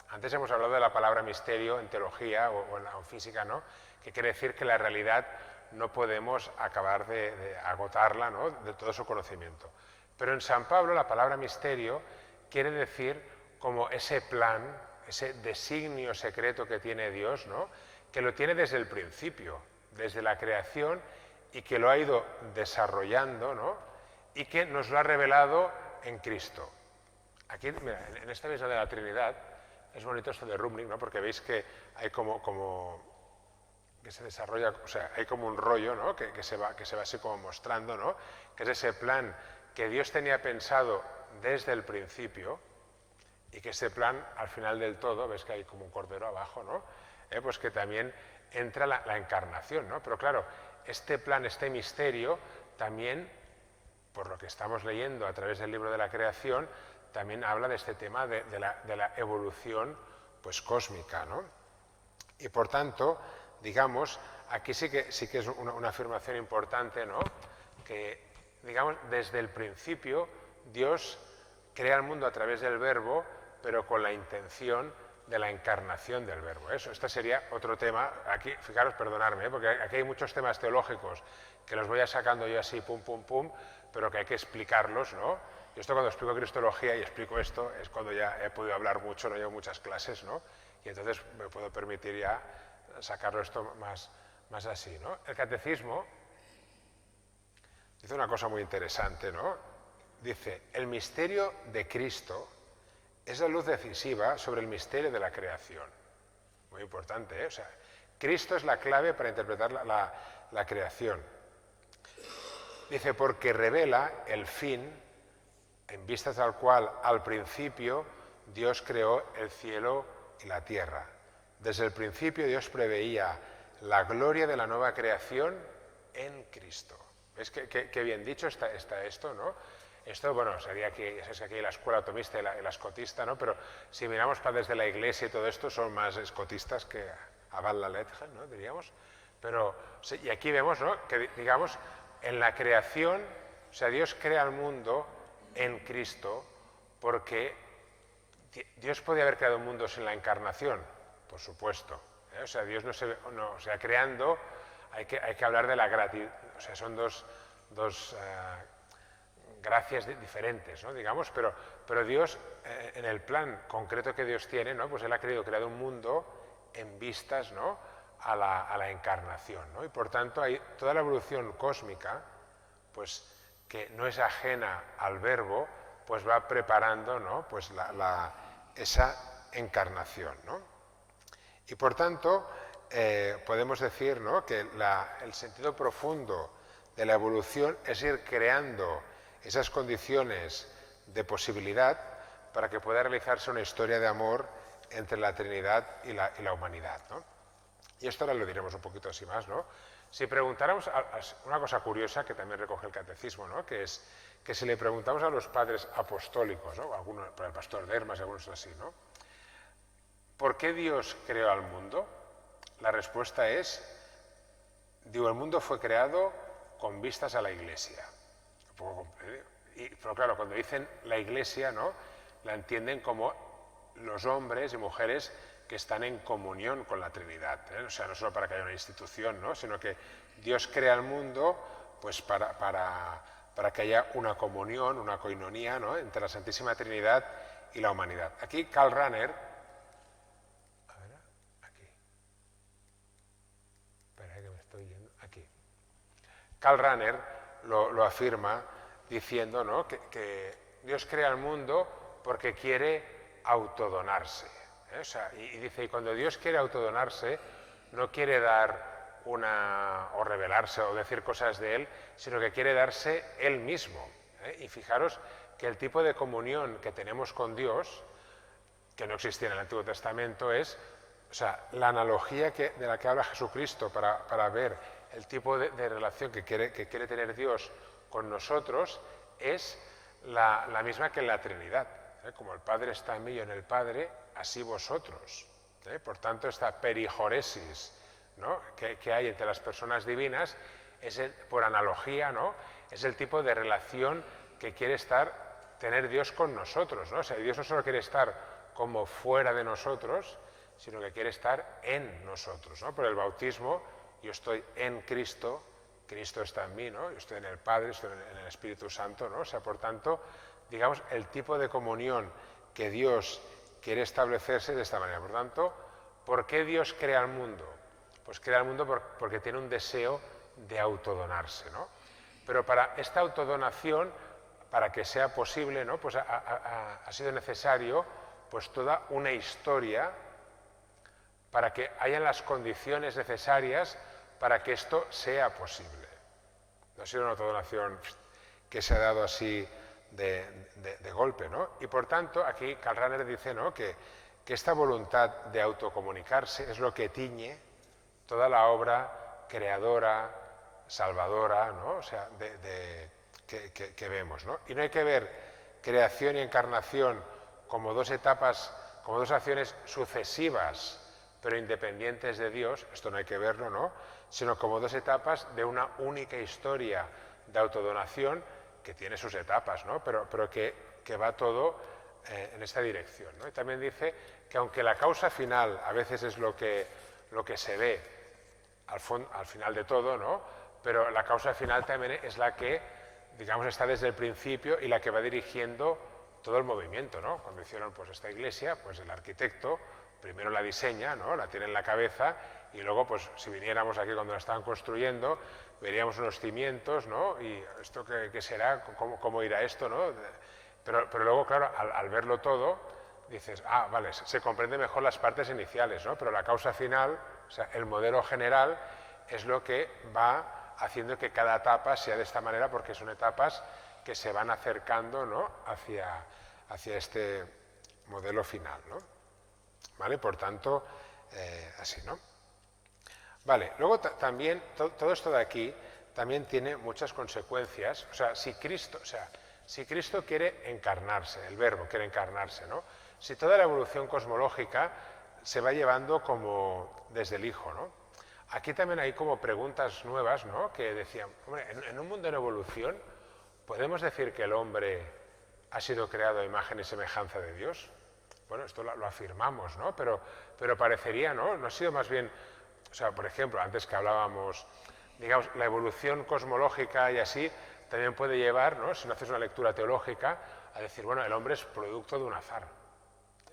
Speaker 1: Antes hemos hablado de la palabra misterio en teología o en física, ¿no?, que quiere decir que la realidad no podemos acabar de agotarla, ¿no?, de todo su conocimiento. Pero en San Pablo la palabra misterio quiere decir como ese plan, ese designio secreto que tiene Dios, ¿no?, que lo tiene desde el principio, desde la creación, y que lo ha ido desarrollando, ¿no?, y que nos lo ha revelado en Cristo. Aquí, mira, en esta visión de la Trinidad, es bonito esto de Rubnik, ¿no?, porque veis que hay como que se desarrolla, o sea, hay como un rollo, ¿no?, que se va así como mostrando, ¿no?, que es ese plan que Dios tenía pensado desde el principio y que ese plan, al final del todo, ves que hay como un cordero abajo, ¿no?, pues que también entra la encarnación, ¿no? Pero claro, este plan, este misterio, también, por lo que estamos leyendo a través del libro de la creación, también habla de este tema de la evolución pues cósmica, ¿no? Y por tanto, digamos, aquí sí que es una afirmación importante, ¿no?, que, digamos, desde el principio Dios crea el mundo a través del verbo, pero con la intención de la encarnación del verbo. Este sería otro tema. Aquí, fijaros, perdonadme, porque aquí hay muchos temas teológicos que los voy a sacando yo así, pum, pum, pum, pero que hay que explicarlos, ¿no? Y esto cuando explico cristología y explico esto es cuando ya he podido hablar mucho, no llevo muchas clases, ¿no? Y entonces me puedo permitir ya sacarlo esto más así, ¿no? El catecismo dice una cosa muy interesante, ¿no? Dice, el misterio de Cristo es la luz decisiva sobre el misterio de la creación. Muy importante, ¿eh? O sea, Cristo es la clave para interpretar la creación. Dice, porque revela el fin en vistas al cual al principio Dios creó el cielo y la tierra. Desde el principio Dios preveía la gloria de la nueva creación en Cristo. ¿Ves qué bien dicho está esto, ¿no? Esto, bueno, sería aquí, ya sabes que aquí hay la escuela atomista y la escotista, ¿no? Pero si miramos padres de la Iglesia y todo esto, son más escotistas que avant la lettre, ¿no? Diríamos. Pero, sí, y aquí vemos, ¿no? Que, digamos, en la creación, o sea, Dios crea el mundo en Cristo porque Dios podía haber creado un mundo sin la encarnación, por supuesto. O sea, Dios o sea, creando, hay que hablar de la gratitud, o sea, son dos gracias diferentes, ¿no? Digamos, pero Dios, en el plan concreto que Dios tiene, ¿no? Pues Él ha creado un mundo en vistas, ¿no? a la encarnación, ¿no? Y por tanto, toda la evolución cósmica, pues que no es ajena al verbo, pues va preparando, ¿no? Pues esa encarnación, ¿no? Y por tanto, podemos decir, ¿no? que el sentido profundo de la evolución es ir creando esas condiciones de posibilidad para que pueda realizarse una historia de amor entre la Trinidad y la humanidad, ¿no? Y esto ahora lo diremos un poquito así más, ¿no? Si preguntáramos, una cosa curiosa que también recoge el catecismo, ¿no? Que es que si le preguntamos a los padres apostólicos, ¿no? Algunos, por el pastor Dermas y algunos así, ¿no? ¿Por qué Dios creó al mundo? La respuesta es, digo, el mundo fue creado con vistas a la Iglesia. Pero claro, cuando dicen la Iglesia, ¿no? La entienden como los hombres y mujeres que están en comunión con la Trinidad, ¿eh? O sea, no solo para que haya una institución, ¿no? Sino que Dios crea el mundo pues para que haya una comunión, una coinonía, ¿no? Entre la Santísima Trinidad y la humanidad. Aquí Karl Rahner, a ver, aquí, espera que me estoy yendo, aquí. Karl Rahner lo afirma diciendo, ¿no? que Dios crea el mundo porque quiere autodonarse. O sea, y dice, y cuando Dios quiere autodonarse, no quiere dar o revelarse o decir cosas de Él, sino que quiere darse Él mismo. Y fijaros que el tipo de comunión que tenemos con Dios, que no existía en el Antiguo Testamento, es, o sea, la analogía de la que habla Jesucristo para ver el tipo de relación que quiere tener Dios con nosotros, es la misma que en la Trinidad. Como el Padre está en mí y en el Padre, así vosotros. Por tanto, esta perijoresis, ¿no? que hay entre las personas divinas, por analogía, ¿no? Es el tipo de relación que quiere tener Dios con nosotros, ¿no? O sea, Dios no solo quiere estar como fuera de nosotros, sino que quiere estar en nosotros, ¿no? Por el bautismo, yo estoy en Cristo, Cristo está en mí, ¿no? Yo estoy en el Padre, estoy en el Espíritu Santo, ¿no? O sea, por tanto, digamos, el tipo de comunión que Dios quiere establecerse de esta manera. Por tanto, ¿por qué Dios crea el mundo? Pues crea el mundo porque tiene un deseo de autodonarse, ¿no? Pero para esta autodonación, para que sea posible, ¿no? Pues ha sido necesario pues toda una historia para que hayan las condiciones necesarias para que esto sea posible. No ha sido una autodonación que se ha dado así de golpe, ¿no? Y por tanto, aquí Karl Rahner dice, ¿no? que esta voluntad de autocomunicarse es lo que tiñe toda la obra creadora, salvadora, ¿no? O sea, que vemos, ¿no? Y no hay que ver creación y encarnación como dos etapas, como dos acciones sucesivas, pero independientes de Dios, esto no hay que verlo, ¿no? Sino como dos etapas de una única historia de autodonación que tiene sus etapas, ¿no? Pero que va todo en esta dirección, ¿no? Y también dice que aunque la causa final a veces es lo que se ve al final de todo, ¿no? Pero la causa final también es la que, digamos, está desde el principio y la que va dirigiendo todo el movimiento, ¿no? Cuando hicieron pues esta iglesia, pues el arquitecto primero la diseña, ¿no? La tiene en la cabeza y luego, pues si viniéramos aquí cuando la estaban construyendo, veríamos unos cimientos, ¿no? Y esto qué será, cómo irá esto, ¿no? Pero luego, claro, al verlo todo, dices, ah, vale, se comprende mejor las partes iniciales, ¿no? Pero la causa final, o sea, el modelo general, es lo que va haciendo que cada etapa sea de esta manera, porque son etapas que se van acercando, ¿no? hacia este modelo final, ¿no? ¿Vale? Por tanto, así, ¿no? Vale, luego también, todo esto de aquí también tiene muchas consecuencias. O sea, si Cristo, o sea, si Cristo quiere encarnarse, el Verbo quiere encarnarse, ¿no? Si toda la evolución cosmológica se va llevando como desde el Hijo, ¿no? Aquí también hay como preguntas nuevas, ¿no? Que decían, hombre, en un mundo en evolución, ¿podemos decir que el hombre ha sido creado a imagen y semejanza de Dios? Bueno, esto lo afirmamos, ¿no? Pero parecería, ¿no? No ha sido más bien, o sea, por ejemplo, antes que hablábamos, digamos, la evolución cosmológica y así, también puede llevar, ¿no? Si no haces una lectura teológica, a decir, bueno, el hombre es producto de un azar.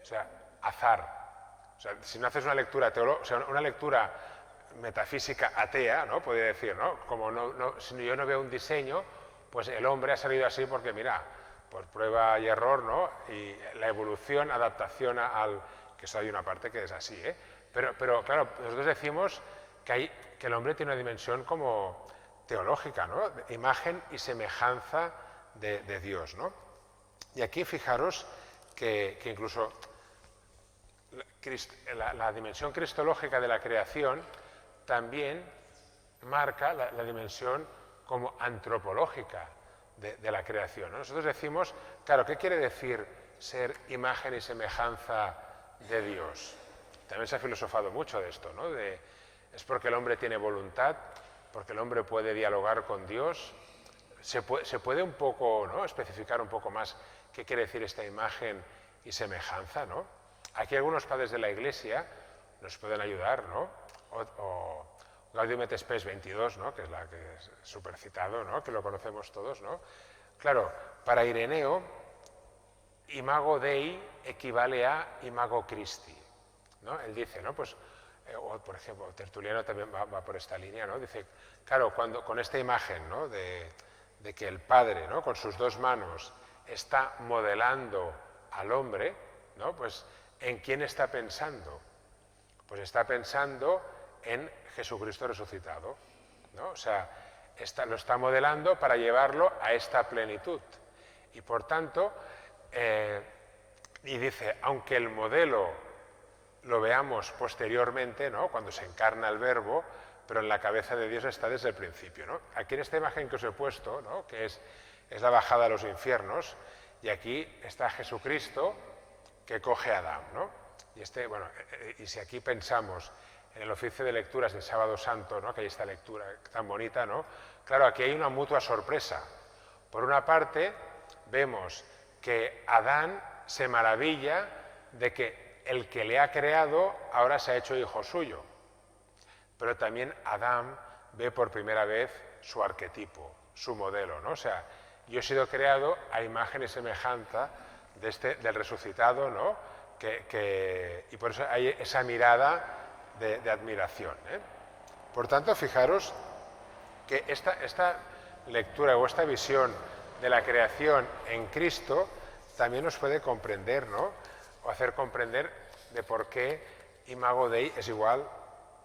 Speaker 1: O sea, azar. O sea, si no haces una lectura teológica, o sea, una lectura metafísica atea, ¿no? Podría decir, ¿no? Como si yo no veo un diseño, pues el hombre ha salido así porque, mira, por prueba y error, ¿no? Y la evolución, adaptación que eso hay una parte que es así, ¿eh? Pero claro, nosotros decimos que el hombre tiene una dimensión como teológica, ¿no? De imagen y semejanza de Dios, ¿no? Y aquí fijaros que incluso la dimensión cristológica de la creación también marca la dimensión como antropológica de la creación, ¿no? Nosotros decimos, claro, ¿qué quiere decir ser imagen y semejanza de Dios? También se ha filosofado mucho de esto, ¿no? Es porque el hombre tiene voluntad, porque el hombre puede dialogar con Dios. Se puede un poco, ¿no? Especificar un poco más qué quiere decir esta imagen y semejanza, ¿no? Aquí algunos padres de la Iglesia nos pueden ayudar, ¿no? O Gaudium et Spes 22, ¿no? Que es la que es súper citado, ¿no? Que lo conocemos todos, ¿no? Claro, para Ireneo, imago Dei equivale a imago Christi, ¿no? Él dice, ¿no? Pues, o por ejemplo, Tertuliano también va por esta línea, ¿no? Dice, claro, con esta imagen, ¿no? De que el Padre, ¿no? Con sus dos manos está modelando al hombre, ¿no? Pues, ¿en quién está pensando? Pues está pensando en Jesucristo resucitado, ¿no? O sea, lo está modelando para llevarlo a esta plenitud. Y por tanto, y dice, aunque el modelo lo veamos posteriormente, ¿no? Cuando se encarna el Verbo, pero en la cabeza de Dios está desde el principio, ¿no? Aquí en esta imagen que os he puesto, ¿no? Que es la bajada a los infiernos, y aquí está Jesucristo que coge a Adán, ¿no? Y si aquí pensamos en el oficio de lecturas del Sábado Santo, ¿no? Que hay esta lectura tan bonita, ¿no? Claro, aquí hay una mutua sorpresa. Por una parte, vemos que Adán se maravilla de que el que le ha creado ahora se ha hecho hijo suyo. Pero también Adán ve por primera vez su arquetipo, su modelo, ¿no? O sea, yo he sido creado a imagen y semejanza del resucitado, ¿no? Y por eso hay esa mirada de admiración, ¿eh? Por tanto, fijaros que esta lectura o esta visión de la creación en Cristo también nos puede comprender, ¿no? O hacer comprender de por qué imago Dei es igual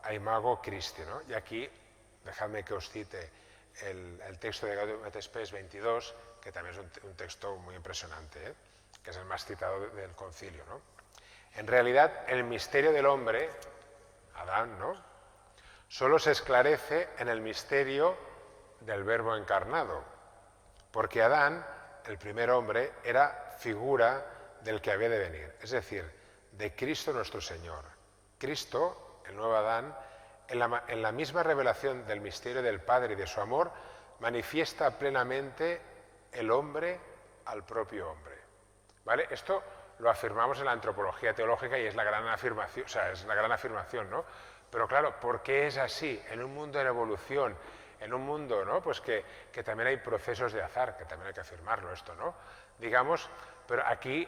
Speaker 1: a imago Christi, ¿no? Y aquí, dejadme que os cite el texto de Gaudium et Spes 22, que también es un texto muy impresionante, ¿eh? Que es el más citado del concilio, ¿no? En realidad, el misterio del hombre, Adán, ¿no? Solo se esclarece en el misterio del Verbo encarnado, porque Adán, el primer hombre, era figura del que había de venir, es decir, de Cristo nuestro Señor. Cristo, el nuevo Adán, en la misma revelación del misterio del Padre y de su amor, manifiesta plenamente el hombre al propio hombre. ¿Vale? Esto lo afirmamos en la antropología teológica y es la gran afirmación, o sea, es la gran afirmación, ¿no? Pero claro, ¿por qué es así? En un mundo en evolución, en un mundo, ¿no? Pues que también hay procesos de azar, que también hay que afirmarlo esto, ¿no? Digamos, pero aquí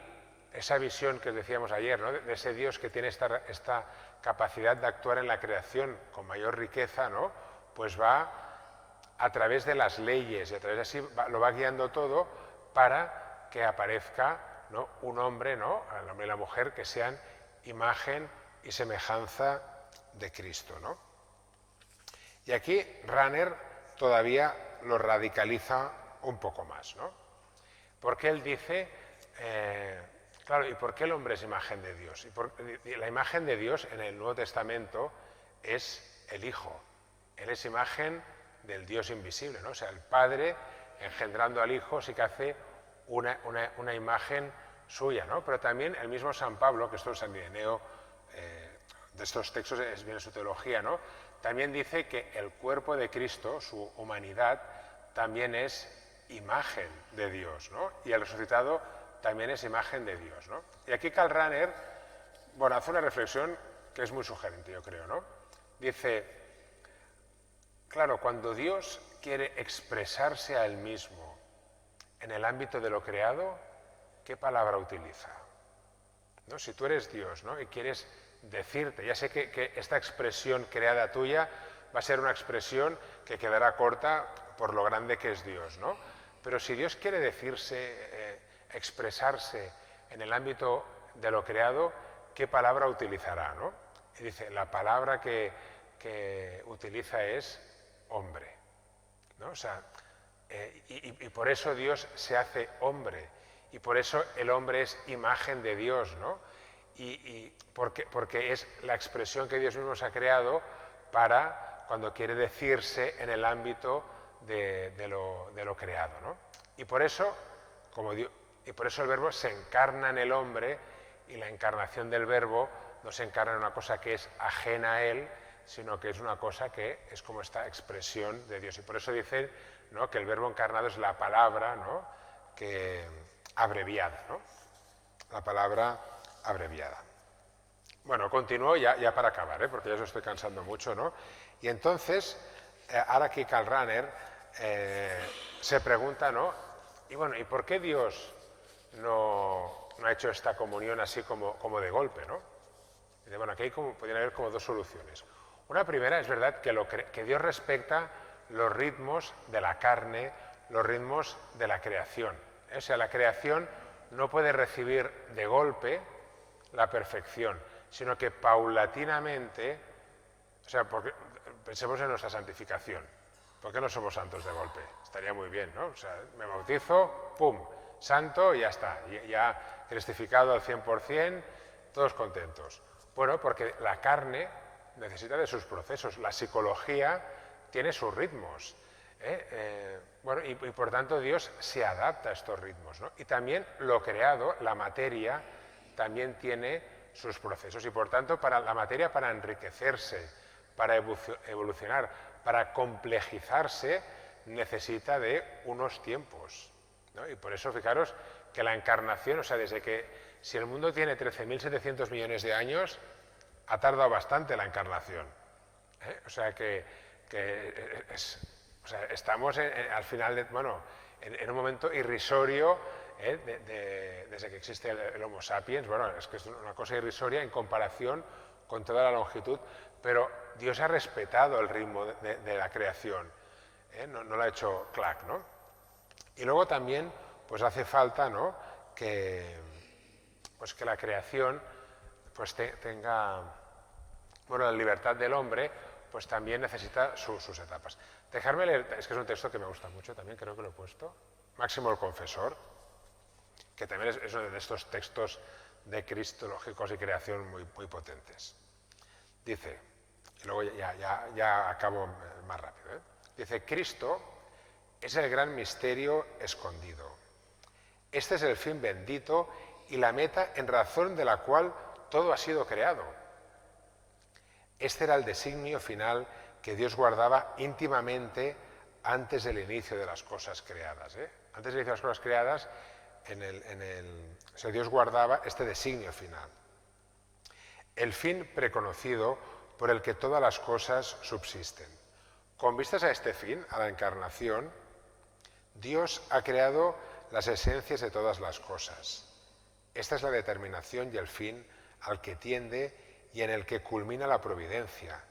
Speaker 1: esa visión que decíamos ayer, ¿no? De ese Dios que tiene esta capacidad de actuar en la creación con mayor riqueza, ¿no? Pues va a través de las leyes y a través de así lo va guiando todo para que aparezca, ¿no? Un hombre, ¿no? El hombre y la mujer que sean imagen y semejanza de Cristo, ¿no? Y aquí Rahner todavía lo radicaliza un poco más, ¿no? Porque él dice, claro, ¿y por qué el hombre es imagen de Dios? Y la imagen de Dios en el Nuevo Testamento es el Hijo. Él es imagen del Dios invisible, ¿no? O sea, el Padre engendrando al Hijo sí que hace una imagen suya, ¿no? Pero también el mismo San Pablo, que esto es San Ireneo, de estos textos es bien su teología, ¿no? También dice que el cuerpo de Cristo, su humanidad, también es imagen de Dios, ¿no? Y el resucitado también es imagen de Dios, ¿no? Y aquí Karl Rahner, bueno, hace una reflexión que es muy sugerente, yo creo, ¿no? Dice, claro, cuando Dios quiere expresarse a Él mismo en el ámbito de lo creado, ¿qué palabra utiliza? ¿No? Si tú eres Dios, ¿no? Y quieres decirte, ya sé que esta expresión creada tuya va a ser una expresión que quedará corta por lo grande que es Dios, ¿no? Pero si Dios quiere decirse, expresarse en el ámbito de lo creado, ¿qué palabra utilizará, ¿no? Y dice, la palabra que utiliza es hombre, ¿no? O sea, y por eso Dios se hace hombre, y por eso el hombre es imagen de Dios, ¿no? Porque es la expresión que Dios mismo se ha creado para cuando quiere decirse en el ámbito de lo creado, ¿no? Y por eso el verbo se encarna en el hombre, y la encarnación del verbo no se encarna en una cosa que es ajena a él, sino que es una cosa que es como esta expresión de Dios. Y por eso dicen, ¿no?, que el verbo encarnado es la palabra, ¿no?, abreviada, ¿no? La palabra abreviada. Bueno, continúo ya para acabar, porque ya os estoy cansando mucho, ¿no? Y entonces, ahora aquí Karl Rahner se pregunta, ¿no? Y bueno, ¿y por qué Dios no ha hecho esta comunión así como de golpe, ¿no? Y dice, bueno, aquí podrían haber como dos soluciones. Una primera, es verdad que Dios respeta los ritmos de la carne, los ritmos de la creación. O sea, la creación no puede recibir de golpe la perfección, sino que paulatinamente, o sea, pensemos en nuestra santificación. ¿Por qué no somos santos de golpe? Estaría muy bien, ¿no? O sea, me bautizo, ¡pum!, santo y ya está, ya cristificado al 100%, todos contentos. Bueno, porque la carne necesita de sus procesos, la psicología tiene sus ritmos. Bueno, y por tanto Dios se adapta a estos ritmos, ¿no? Y también lo creado, la materia, también tiene sus procesos. Y por tanto, para la materia, para enriquecerse, para evolucionar, para complejizarse, necesita de unos tiempos, ¿no? Y por eso, fijaros que la encarnación, o sea, desde que, si el mundo tiene 13.700 millones de años, ha tardado bastante la encarnación. O sea, estamos al final, en un momento irrisorio, desde que existe el Homo sapiens. Bueno, es que es una cosa irrisoria en comparación con toda la longitud, pero Dios ha respetado el ritmo de la creación, no lo ha hecho clac, ¿no? Y luego también, pues hace falta, ¿no?, que la creación pues tenga, bueno, la libertad del hombre, pues también necesita sus etapas. Dejarme leer, es que es un texto que me gusta mucho también, creo que lo he puesto, Máximo el Confesor, que también es uno de estos textos de cristológicos y creación muy potentes. Dice, y luego ya acabo más rápido, dice, Cristo es el gran misterio escondido. Este es el fin bendito y la meta en razón de la cual todo ha sido creado. Este era el designio final que Dios guardaba íntimamente antes del inicio de las cosas creadas. Antes del inicio de las cosas creadas, o sea, Dios guardaba este designio final. El fin preconocido por el que todas las cosas subsisten. Con vistas a este fin, a la encarnación, Dios ha creado las esencias de todas las cosas. Esta es la determinación y el fin al que tiende y en el que culmina la providencia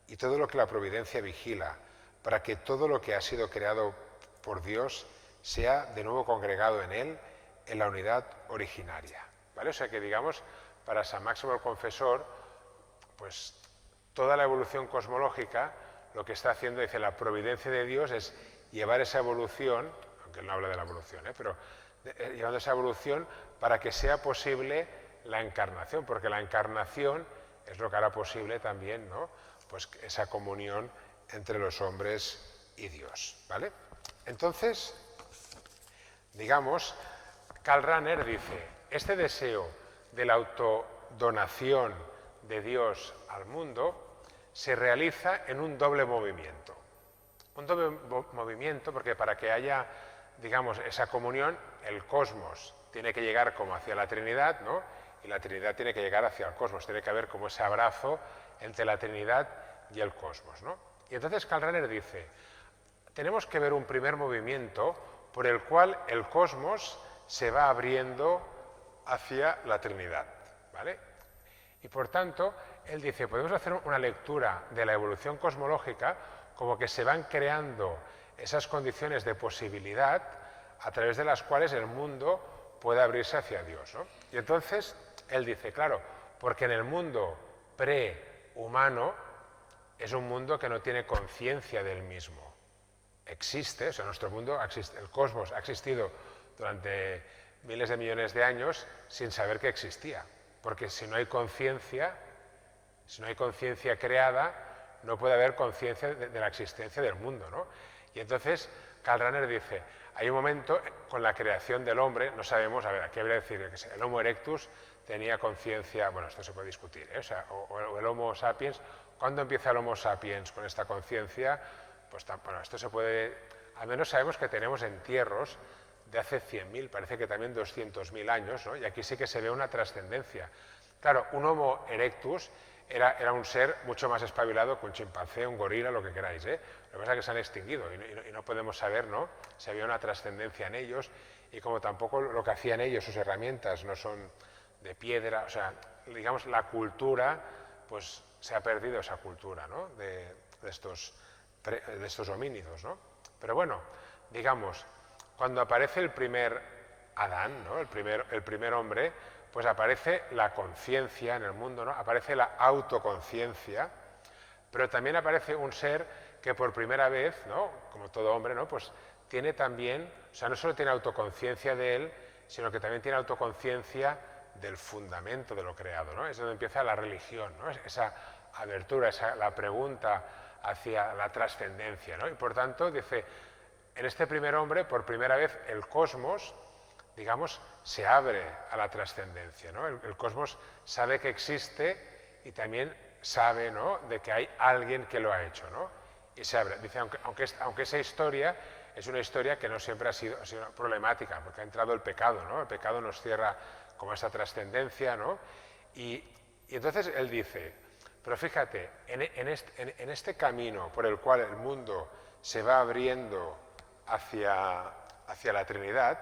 Speaker 1: y todo lo que la providencia vigila para que todo lo que ha sido creado por Dios sea de nuevo congregado en él en la unidad originaria, ¿vale? O sea que, digamos, para San Máximo el Confesor, pues toda la evolución cosmológica lo que está haciendo, dice, la providencia de Dios es llevar esa evolución, aunque él no habla de la evolución, pero llevando esa evolución para que sea posible la encarnación, porque la encarnación es lo que hará posible también, ¿no?, pues esa comunión entre los hombres y Dios, ¿vale? Entonces, digamos, Karl Rahner dice, este deseo de la autodonación de Dios al mundo se realiza en un doble movimiento. Un doble movimiento porque para que haya, digamos, esa comunión, el cosmos tiene que llegar como hacia la Trinidad, ¿no? Y la Trinidad tiene que llegar hacia el cosmos, tiene que haber como ese abrazo entre la Trinidad y el cosmos, ¿no? Y entonces Karl Rahner dice, tenemos que ver un primer movimiento por el cual el cosmos se va abriendo hacia la Trinidad, ¿vale? Y por tanto, él dice, podemos hacer una lectura de la evolución cosmológica como que se van creando esas condiciones de posibilidad a través de las cuales el mundo puede abrirse hacia Dios, ¿no? Y entonces, él dice, claro, porque en el mundo prehumano es un mundo que no tiene conciencia del mismo. Existe, o sea, nuestro mundo, el cosmos ha existido durante miles de millones de años sin saber que existía. Porque si no hay conciencia creada, no puede haber conciencia de la existencia del mundo, ¿no? Y entonces Karl Rahner dice, hay un momento con la creación del hombre, no sabemos, a ver, ¿a qué habría decir? Que el Homo erectus tenía conciencia, bueno, esto se puede discutir, ¿eh? O sea, o el Homo sapiens, ¿cuándo empieza el Homo sapiens con esta conciencia? Pues bueno, esto se puede, al menos sabemos que tenemos entierros de hace 100.000, parece que también 200.000 años, ¿no? Y aquí sí que se ve una trascendencia. Claro, un Homo erectus era un ser mucho más espabilado que un chimpancé, un gorila, lo que queráis, ¿eh? Lo que pasa es que se han extinguido y no podemos saber, ¿no? Si había una trascendencia en ellos y como tampoco lo que hacían ellos, sus herramientas, no son de piedra, o sea, digamos, la cultura, pues se ha perdido esa cultura, ¿no? De estos homínidos, ¿no? Pero bueno, digamos, cuando aparece el primer Adán, ¿no? el primer hombre, pues aparece la conciencia en el mundo, ¿no? Aparece la autoconciencia, pero también aparece un ser que por primera vez, ¿no? Como todo hombre, ¿no? Pues tiene también, o sea, no solo tiene autoconciencia de él, sino que también tiene autoconciencia del fundamento de lo creado, ¿no? Es donde empieza la religión, ¿no? Esa abertura, la pregunta hacia la trascendencia, ¿no? Y por tanto, dice, en este primer hombre, por primera vez, el cosmos, digamos, se abre a la trascendencia, ¿no? El cosmos sabe que existe y también sabe, ¿no?, de que hay alguien que lo ha hecho, ¿no? Y se abre. Dice, aunque esa historia es una historia que no siempre ha sido problemática, porque ha entrado el pecado, ¿no? El pecado nos cierra como esa trascendencia, ¿no? Y entonces él dice, pero fíjate, en este camino por el cual el mundo se va abriendo hacia la Trinidad,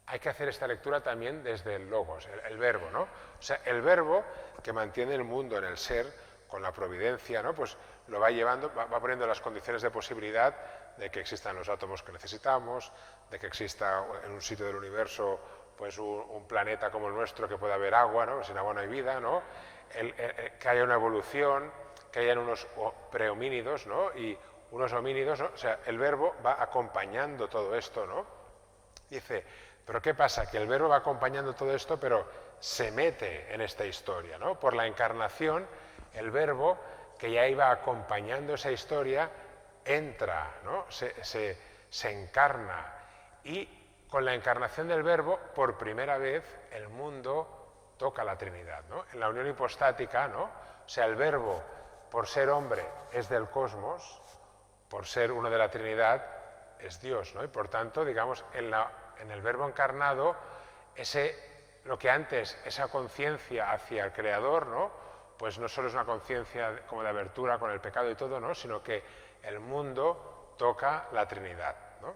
Speaker 1: hay que hacer esta lectura también desde el logos, el verbo, ¿no? O sea, el verbo que mantiene el mundo en el ser, con la providencia, ¿no? Pues lo va llevando, va poniendo las condiciones de posibilidad de que existan los átomos que necesitamos, de que exista en un sitio del universo pues un planeta como el nuestro que pueda haber agua, ¿no? Sin agua no hay vida, ¿no? Que haya una evolución, que hayan unos prehomínidos, ¿no? Y unos homínidos, ¿no? O sea, el verbo va acompañando todo esto, ¿no? Dice, pero ¿qué pasa? Que el verbo va acompañando todo esto, pero se mete en esta historia, ¿no? Por la encarnación, el verbo que ya iba acompañando esa historia entra, ¿no? Se encarna y con la encarnación del verbo, por primera vez, el mundo toca la Trinidad, ¿no? En la unión hipostática, ¿no? O sea, el verbo, por ser hombre, es del cosmos, por ser uno de la Trinidad, es Dios, ¿no? Y por tanto, digamos, en el verbo encarnado, lo que antes, esa conciencia hacia el Creador, ¿no? Pues no solo es una conciencia como de abertura con el pecado y todo, ¿no? Sino que el mundo toca la Trinidad, ¿no?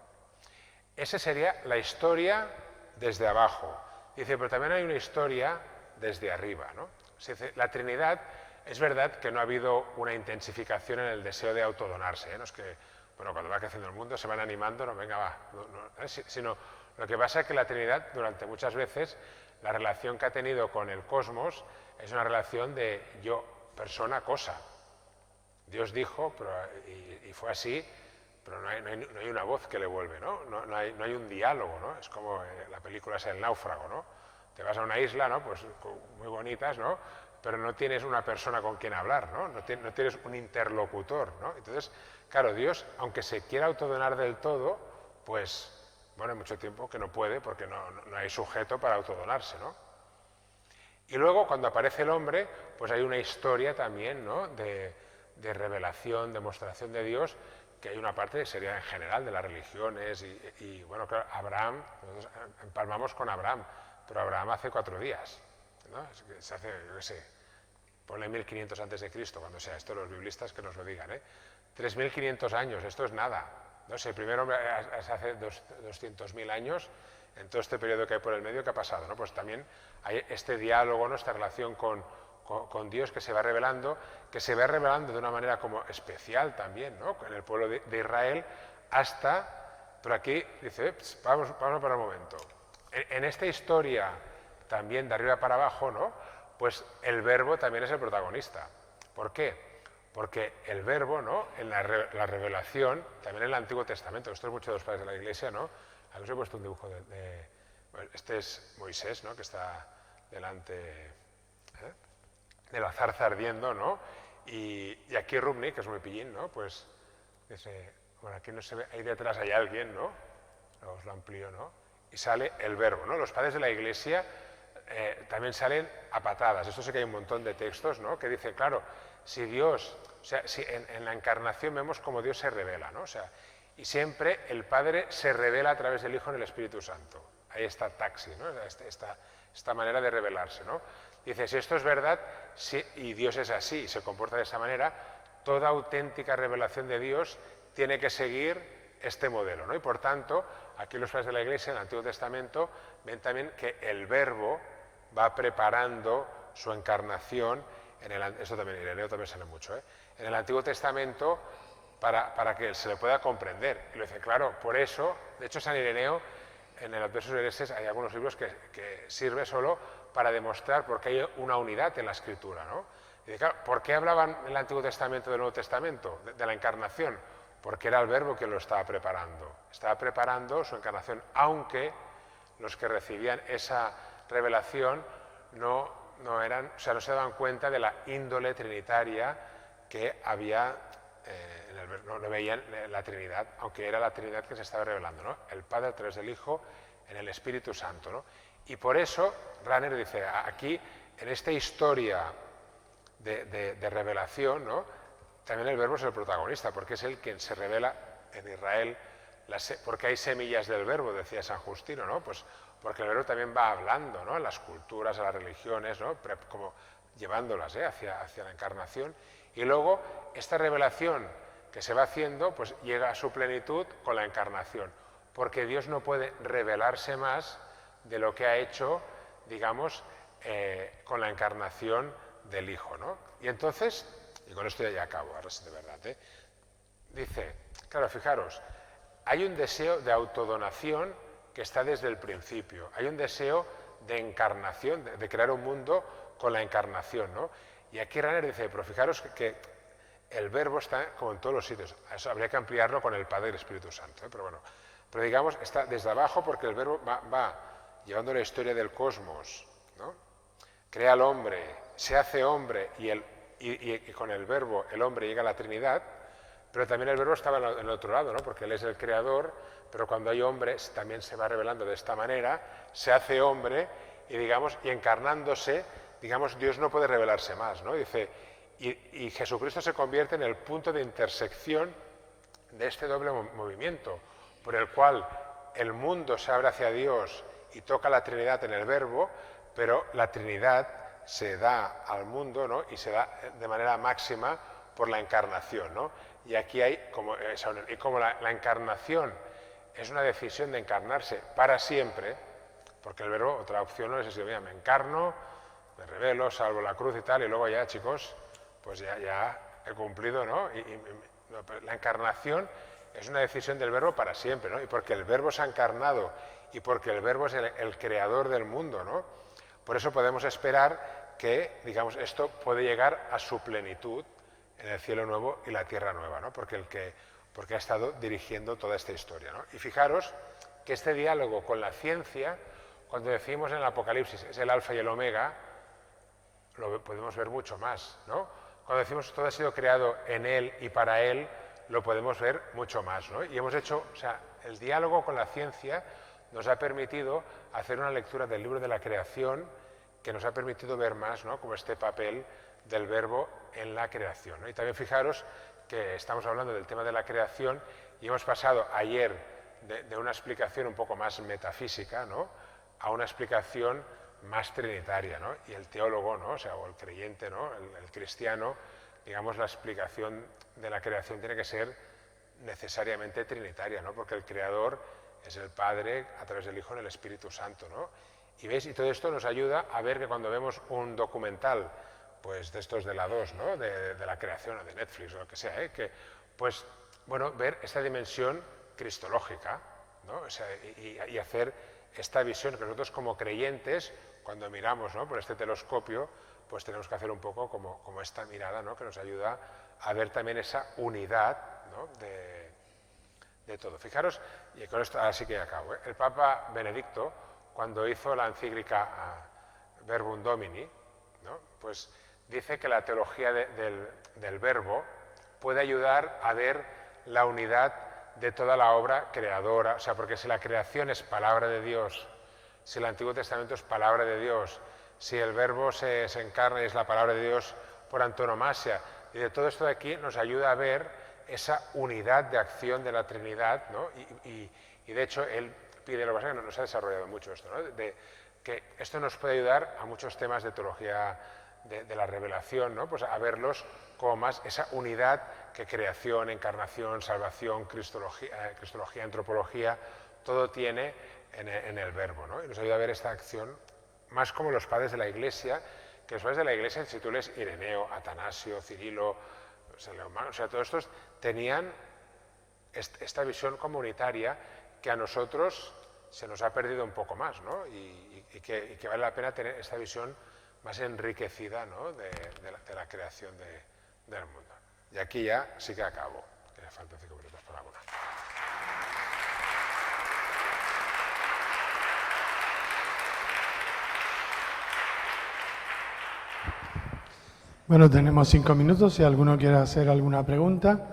Speaker 1: Esa sería la historia desde abajo. Dice, pero también hay una historia desde arriba, ¿no? Dice, la Trinidad, es verdad que no ha habido una intensificación en el deseo de autodonarse, ¿eh? No es que, bueno, cuando va creciendo el mundo se van animando, no, venga, va, sino lo que pasa es que la Trinidad, durante muchas veces, la relación que ha tenido con el cosmos es una relación de yo, persona, cosa. Dios dijo, y fue así, pero no hay una voz que le vuelve, ¿no? No hay un diálogo, ¿no? Es como la película es El náufrago, ¿no? Te vas a una isla, ¿no? Pues muy bonitas, ¿no? Pero no tienes una persona con quien hablar, ¿no? No tienes un interlocutor, ¿no? Entonces, claro, Dios, aunque se quiera autodonar del todo, pues bueno, hay mucho tiempo que no puede porque no hay sujeto para autodonarse, ¿no? Y luego, cuando aparece el hombre, pues hay una historia también, ¿no?, de revelación, demostración de Dios, que hay una parte que sería en general de las religiones y bueno, claro, Abraham, nosotros empalmamos con Abraham, pero Abraham hace 4 días, ¿no? Se hace, yo qué sé, ponle 1500 antes de Cristo, cuando sea esto, los biblistas que nos lo digan, 3500 años, esto es nada, no sé, el primer hombre se hace 200.000 años, en todo este periodo que hay por el medio, ¿qué ha pasado? ¿No? Pues también hay este diálogo, ¿no?, esta relación con Dios que se va revelando de una manera como especial también, ¿no?, en el pueblo de Israel, hasta, pero aquí dice, vamos para un momento, en esta historia también de arriba para abajo, ¿no?, pues el verbo también es el protagonista. ¿Por qué? Porque el verbo, ¿no?, en la revelación, también en el Antiguo Testamento, esto es mucho de los padres de la Iglesia, ¿no? Aquí os he puesto un dibujo bueno, este es Moisés, ¿no?, que está delante de la zarza ardiendo, ¿no? Y aquí Rubnik, que es muy pillín, ¿no?, pues dice, bueno, aquí no se ve, ahí detrás hay alguien, ¿no? Os lo amplío, ¿no? Y sale el verbo, ¿no? Los padres de la Iglesia también salen a patadas. Esto sí que hay un montón de textos, ¿no?, que dice, claro, si Dios, o sea, si en la encarnación vemos cómo Dios se revela, ¿no? O sea, y siempre el Padre se revela a través del Hijo en el Espíritu Santo. Ahí está taxi, ¿no?, esta manera de revelarse, ¿no? Dice, si esto es verdad, y Dios es así y se comporta de esa manera, toda auténtica revelación de Dios tiene que seguir este modelo, ¿no? Y por tanto, aquí los padres de la Iglesia en el Antiguo Testamento ven también que el Verbo va preparando su encarnación, esto también, Ireneo también sale mucho, en el Antiguo Testamento para que se le pueda comprender. Y lo dice, claro, por eso, de hecho San Ireneo, en el Adversus Hereses hay algunos libros que sirve solo para demostrar por qué hay una unidad en la Escritura, ¿no? Y dice, claro, ¿por qué hablaban en el Antiguo Testamento del Nuevo Testamento, de la encarnación? Porque era el Verbo quien lo estaba preparando su encarnación, aunque los que recibían esa revelación no se daban cuenta de la índole trinitaria que había, no veían la Trinidad, aunque era la Trinidad que se estaba revelando, ¿no? El Padre a través del Hijo en el Espíritu Santo, ¿no? Y por eso Rahner dice, aquí, en esta historia de revelación, ¿no?, también el Verbo es el protagonista, porque es él quien se revela en Israel, porque hay semillas del Verbo, decía San Justino, ¿no? Pues porque el Verbo también va hablando, ¿no?, a las culturas, a las religiones, ¿no?, como llevándolas hacia la encarnación. Y luego esta revelación que se va haciendo, pues llega a su plenitud con la encarnación, porque Dios no puede revelarse más de lo que ha hecho, digamos, con la encarnación del Hijo, ¿no? Y entonces, y con esto ya acabo, ahora sí de verdad, dice, claro, fijaros, hay un deseo de autodonación que está desde el principio, hay un deseo de encarnación, de crear un mundo con la encarnación, ¿no? Y aquí Rahner dice, pero fijaros que el Verbo está como en todos los sitios, eso habría que ampliarlo con el Padre y el Espíritu Santo, pero bueno, pero digamos, está desde abajo porque el Verbo va llevando la historia del cosmos, ¿no? Crea al hombre, se hace hombre y con el Verbo el hombre llega a la Trinidad, pero también el Verbo estaba en el otro lado, ¿no?, porque él es el creador, pero cuando hay hombres también se va revelando de esta manera, se hace hombre y encarnándose, digamos, Dios no puede revelarse más, ¿no? Dice, y Jesucristo se convierte en el punto de intersección de este doble movimiento, por el cual el mundo se abre hacia Dios y toca la Trinidad en el Verbo, pero la Trinidad se da al mundo, ¿no?, y se da de manera máxima por la encarnación, ¿no? Y aquí hay como esa unión. Y como la encarnación es una decisión de encarnarse para siempre, porque el Verbo, otra opción no es decir, mira, me encarno, me revelo, salvo la cruz y tal, y luego ya, chicos, pues ya he cumplido, ¿no? La encarnación es una decisión del Verbo para siempre, ¿no? Y porque el Verbo se ha encarnado y porque el Verbo es el creador del mundo, ¿no? Por eso podemos esperar que, digamos, esto puede llegar a su plenitud en el cielo nuevo y la tierra nueva, ¿no? Porque ha estado dirigiendo toda esta historia, ¿no? Y fijaros que este diálogo con la ciencia, cuando decimos en el Apocalipsis es el alfa y el omega, lo podemos ver mucho más, ¿no? Cuando decimos todo ha sido creado en él y para él, lo podemos ver mucho más, ¿no? Y hemos hecho, o sea, el diálogo con la ciencia nos ha permitido hacer una lectura del libro de la creación que nos ha permitido ver más, ¿no?, como este papel del verbo en la creación, ¿no? Y también fijaros que estamos hablando del tema de la creación y hemos pasado ayer de una explicación un poco más metafísica, ¿no?, a una explicación más trinitaria, ¿no? Y el teólogo, ¿no?, o sea, o el creyente, ¿no?, el cristiano, digamos, la explicación de la creación tiene que ser necesariamente trinitaria, ¿no?, porque el creador es el Padre a través del Hijo en el Espíritu Santo, ¿no? Y veis, y todo esto nos ayuda a ver que cuando vemos un documental, pues de estos de la 2, ¿no?, de la creación o de Netflix o lo que sea, que, pues, bueno, ver esta dimensión cristológica, ¿no? O sea, y hacer esta visión que nosotros como creyentes, cuando miramos, ¿no?, por este telescopio, pues tenemos que hacer un poco como esta mirada, ¿no?, que nos ayuda a ver también esa unidad, ¿no?, de todo. Fijaros, y con esto ahora sí que acabo, el Papa Benedicto, cuando hizo la encíclica Verbum Domini, ¿no?, pues dice que la teología del verbo puede ayudar a ver la unidad de toda la obra creadora, o sea, porque si la creación es palabra de Dios, si el Antiguo Testamento es palabra de Dios, si el verbo se encarna y es la palabra de Dios por antonomasia, y de todo esto de aquí nos ayuda a ver esa unidad de acción de la Trinidad, ¿no? Y de hecho él pide, lo que pasa es que no nos ha desarrollado mucho esto, ¿no?, de que esto nos puede ayudar a muchos temas de teología de la revelación, ¿no?, pues a verlos como más esa unidad que creación, encarnación, salvación, cristología, antropología, todo tiene en el verbo, ¿no? Y nos ayuda a ver esta acción más como los padres de la Iglesia, que los padres de la Iglesia, si tú lees Ireneo, Atanasio, Cirilo, o sea, todos estos tenían esta visión comunitaria que a nosotros se nos ha perdido un poco más, ¿no? Y que vale la pena tener esta visión más enriquecida, ¿no?, de la creación del mundo. Y aquí ya sí que acabo, que me faltan 5 minutos para una.
Speaker 3: Bueno, tenemos 5 minutos. Si alguno quiere hacer alguna pregunta,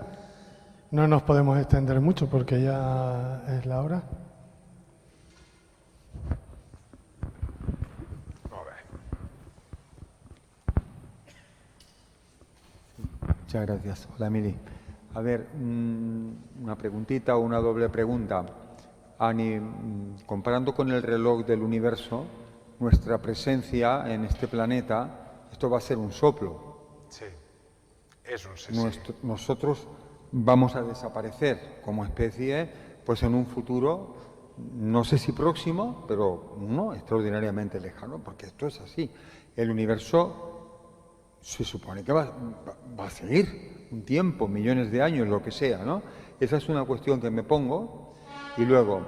Speaker 3: no nos podemos extender mucho porque ya es la hora.
Speaker 4: Muchas gracias. Hola, Emily. A ver, una preguntita o una doble pregunta. Ani, comparando con el reloj del universo, nuestra presencia en este planeta, esto va a ser un soplo.
Speaker 1: Sí, es un sí.
Speaker 4: Nosotros vamos a desaparecer como especie, pues en un futuro, no sé si próximo, pero no extraordinariamente lejano, porque esto es así. El universo se supone que va a seguir un tiempo, millones de años, lo que sea, ¿no? Esa es una cuestión que me pongo. Y luego,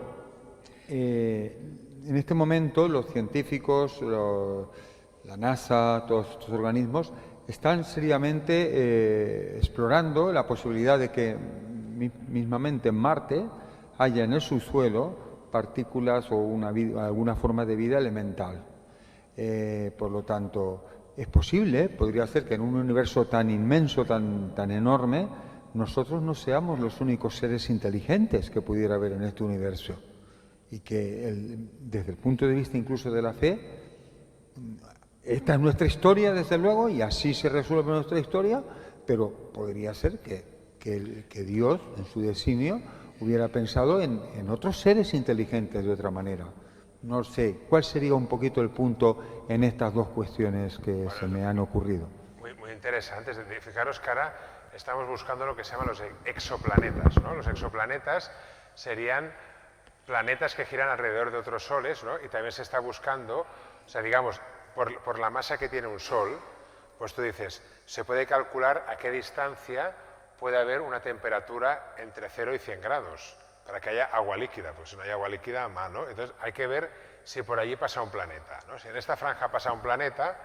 Speaker 4: en este momento los científicos, la NASA, todos estos organismos, están seriamente explorando la posibilidad de que mismamente en Marte haya en el subsuelo partículas o alguna forma de vida elemental. Por lo tanto, es posible, podría ser que en un universo tan inmenso, tan enorme, nosotros no seamos los únicos seres inteligentes que pudiera haber en este universo. Y que desde el punto de vista incluso de la fe, esta es nuestra historia, desde luego, y así se resuelve nuestra historia, pero podría ser que Dios, en su designio, hubiera pensado en otros seres inteligentes de otra manera. No sé, ¿cuál sería un poquito el punto en estas dos cuestiones que se me han ocurrido?
Speaker 1: Muy interesantes. Fijaros que ahora estamos buscando lo que se llaman los exoplanetas, ¿no? Los exoplanetas serían planetas que giran alrededor de otros soles, ¿no? Y también se está buscando, o sea, digamos, por la masa que tiene un sol, pues tú dices, se puede calcular a qué distancia puede haber una temperatura entre 0 y 100 grados. Para que haya agua líquida, pues si no hay agua líquida, mal, ¿no? Entonces hay que ver si por allí pasa un planeta, ¿no? Si en esta franja pasa un planeta,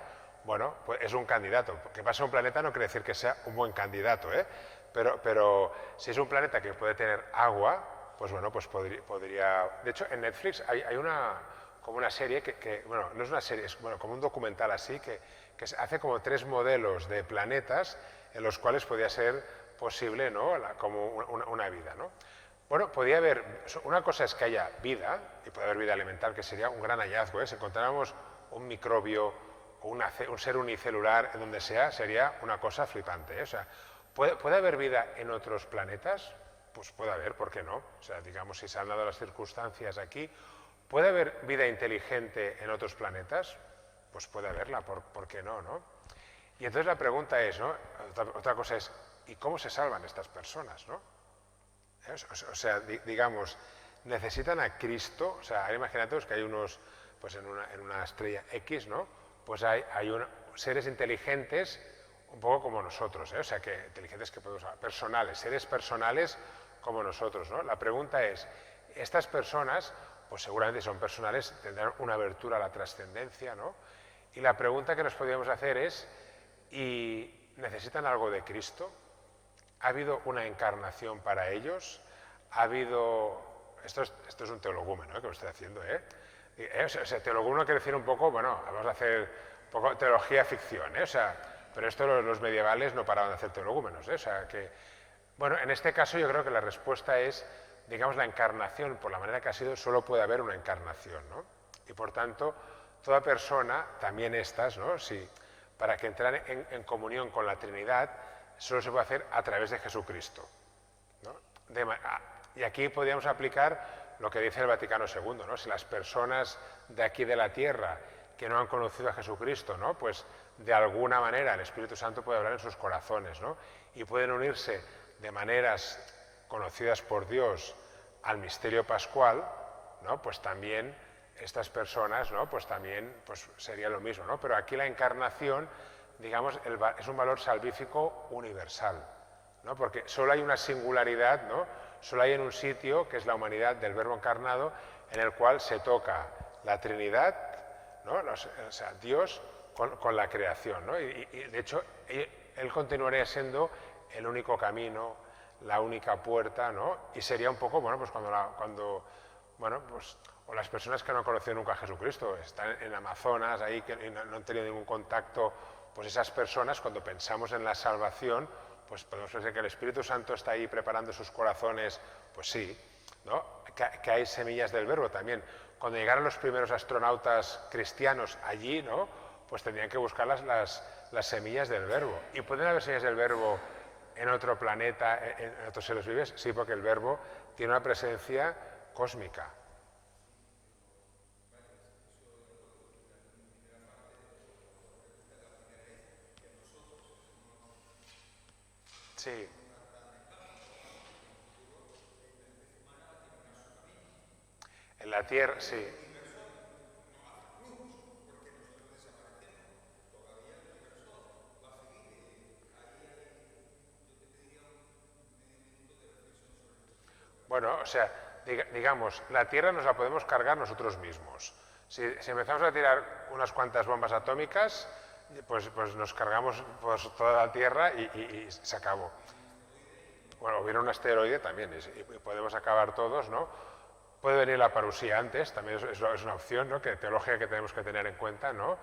Speaker 1: bueno, pues es un candidato. Que pase un planeta no quiere decir que sea un buen candidato, ¿eh? Pero si es un planeta que puede tener agua, pues bueno, pues podría... De hecho, en Netflix hay como una serie que, bueno, no es una serie, es como un documental así, que hace como 3 modelos de planetas en los cuales podría ser posible, ¿no? Como una vida, ¿no? Bueno, podría haber, una cosa es que haya vida, y puede haber vida elemental, que sería un gran hallazgo, ¿eh? Si encontráramos un microbio o un ser unicelular en donde sea, sería una cosa flipante, ¿eh? O sea, ¿puede haber vida en otros planetas? Pues puede haber, ¿por qué no? O sea, digamos, si se han dado las circunstancias aquí, ¿puede haber vida inteligente en otros planetas? Pues puede haberla, ¿por qué no, no? Y entonces la pregunta es, ¿no? Otra cosa es, ¿y cómo se salvan estas personas, no? O sea, digamos, necesitan a Cristo, o sea, imaginaos que hay unos, pues en una estrella X, ¿no? Pues hay seres inteligentes un poco como nosotros, ¿eh? O sea, que inteligentes que podemos hablar, personales, seres personales como nosotros, ¿no? La pregunta es, estas personas, pues seguramente son personales, tendrán una abertura a la trascendencia, ¿no? Y la pregunta que nos podríamos hacer es, ¿y necesitan algo de Cristo? ¿Ha habido una encarnación para ellos? ¿Ha habido...? Esto es un teologúmeno, ¿eh? Que lo estoy haciendo, ¿eh? O sea, teologúmeno quiere decir un poco, bueno, vamos a hacer un poco teología ficción, ¿eh? O sea, pero esto los medievales no paraban de hacer teologúmenos, ¿eh? O sea, que... Bueno, en este caso yo creo que la respuesta es, digamos, la encarnación, por la manera que ha sido, solo puede haber una encarnación, ¿no? Y por tanto, toda persona, también estas, ¿no? Si, para que entrar en comunión con la Trinidad, solo se puede hacer a través de Jesucristo, ¿no? Y aquí podríamos aplicar lo que dice el Vaticano II, ¿no? Si las personas de aquí de la tierra que no han conocido a Jesucristo, ¿no? Pues de alguna manera el Espíritu Santo puede hablar en sus corazones, ¿no? Y pueden unirse de maneras conocidas por Dios al misterio pascual, ¿no? Pues también estas personas, ¿no? Pues también pues sería lo mismo, ¿no? Pero aquí la encarnación, digamos, es un valor salvífico universal, ¿no? Porque solo hay una singularidad, ¿no? Solo hay en un sitio, que es la humanidad del Verbo encarnado, en el cual se toca la Trinidad, ¿no? O sea, Dios con la creación, ¿no? Y de hecho, Él continuaría siendo el único camino, la única puerta, ¿no? Y sería un poco, bueno, pues bueno, pues, o las personas que no han conocido nunca a Jesucristo, están en Amazonas, ahí, que no han tenido ningún contacto, pues esas personas, cuando pensamos en la salvación, pues podemos pensar que el Espíritu Santo está ahí preparando sus corazones, pues sí, ¿no? Que hay semillas del Verbo también. Cuando llegaron los primeros astronautas cristianos allí, ¿no? Pues tendrían que buscar las semillas del Verbo. ¿Y pueden haber semillas del Verbo en otro planeta, en otros seres vivos? Sí, porque el Verbo tiene una presencia cósmica. Sí. En la Tierra, sí. Bueno, o sea, digamos, la Tierra nos la podemos cargar nosotros mismos. Si empezamos a tirar unas cuantas bombas atómicas, pues nos cargamos pues, toda la Tierra y se acabó. Bueno, hubiera un asteroide también y podemos acabar todos, ¿no? Puede venir la parusía antes, también es una opción, ¿no? Que teología que tenemos que tener en cuenta, ¿no?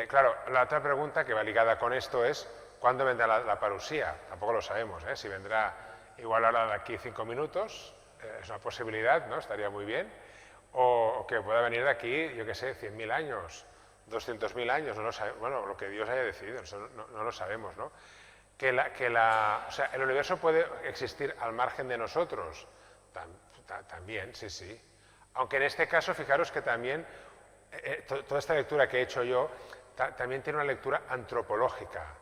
Speaker 1: Claro, la otra pregunta que va ligada con esto es ¿cuándo vendrá la parusía? Tampoco lo sabemos, ¿eh? Si vendrá igual ahora de aquí 5 minutos, es una posibilidad, ¿no? Estaría muy bien. O que pueda venir de aquí, yo qué sé, 100.000 años, 200.000 años, no lo sabemos. Bueno, lo que Dios haya decidido, no lo sabemos, ¿no? O sea, el universo puede existir al margen de nosotros. También, sí, sí. Aunque en este caso, fijaros que también, toda esta lectura que he hecho yo, también tiene una lectura antropológica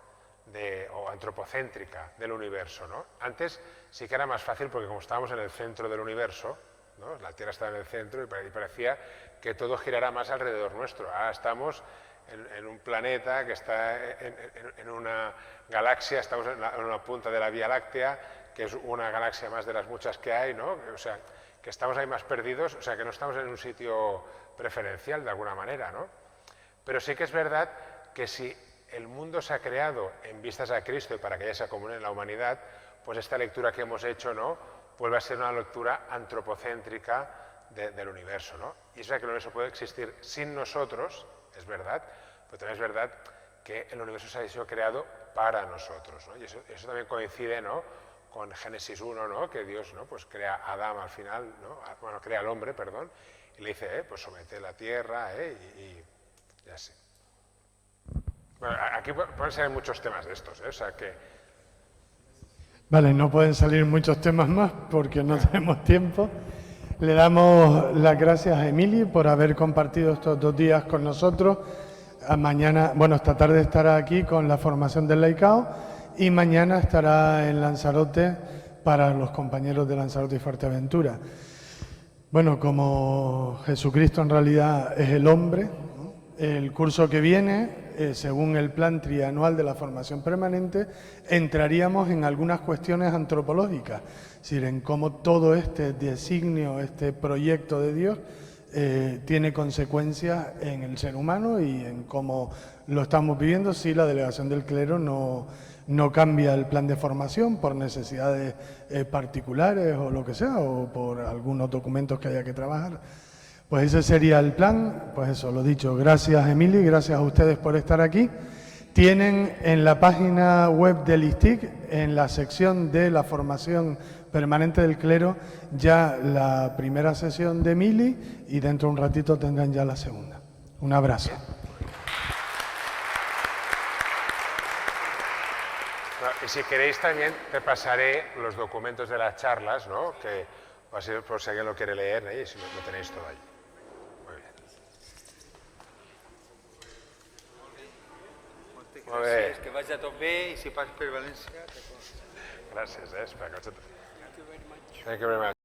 Speaker 1: o antropocéntrica del universo, ¿no? Antes sí que era más fácil porque como estábamos en el centro del universo, ¿no? La Tierra estaba en el centro y parecía que todo girara más alrededor nuestro. Ahora estamos en un planeta que está en una galaxia, estamos en una punta de la Vía Láctea, que es una galaxia más de las muchas que hay, ¿no? O sea, que estamos ahí más perdidos, o sea, que no estamos en un sitio preferencial de alguna manera, ¿no? Pero sí que es verdad que si el mundo se ha creado en vistas a Cristo y para que ella se acomune en la humanidad, pues esta lectura que hemos hecho, ¿no? Vuelve a ser una lectura antropocéntrica del universo, ¿no? Y es verdad que el universo puede existir sin nosotros, es verdad, pero también es verdad que el universo se ha sido creado para nosotros, ¿no? Y eso también coincide, ¿no? con Génesis 1, ¿no? Que Dios, ¿no? Pues crea a Adán al final, ¿no? Bueno, crea al hombre, perdón, y le dice, pues somete la tierra, y así. Bueno, aquí pueden salir muchos temas de estos, o sea que...
Speaker 3: Vale, no pueden salir muchos temas más porque no tenemos tiempo. Le damos las gracias a Emili por haber compartido estos 2 días con nosotros. Mañana, bueno, esta tarde estará aquí con la formación del laicao y mañana estará en Lanzarote para los compañeros de Lanzarote y Fuerteventura. Bueno, como Jesucristo en realidad es el hombre, ¿no? El curso que viene, según el plan trianual de la formación permanente, entraríamos en algunas cuestiones antropológicas, es decir, en cómo todo este designio, este proyecto de Dios, tiene consecuencias en el ser humano y en cómo lo estamos viviendo si la delegación del clero no cambia el plan de formación por necesidades particulares o lo que sea, o por algunos documentos que haya que trabajar. Pues ese sería el plan. Pues eso, lo dicho, gracias Emili, gracias a ustedes por estar aquí. Tienen en la página web del ISTIC, en la sección de la formación permanente del clero, ya la primera sesión de Emili y dentro de un ratito tendrán ya la segunda. Un abrazo.
Speaker 1: Y si queréis también te pasaré los documentos de las charlas, ¿no? Que por si alguien lo quiere leer, y si lo tenéis todo ahí. Muy bien.
Speaker 4: Gràcies, que vagi tot bé i si pas per València...
Speaker 1: Gràcies, espera que... Thank you very much.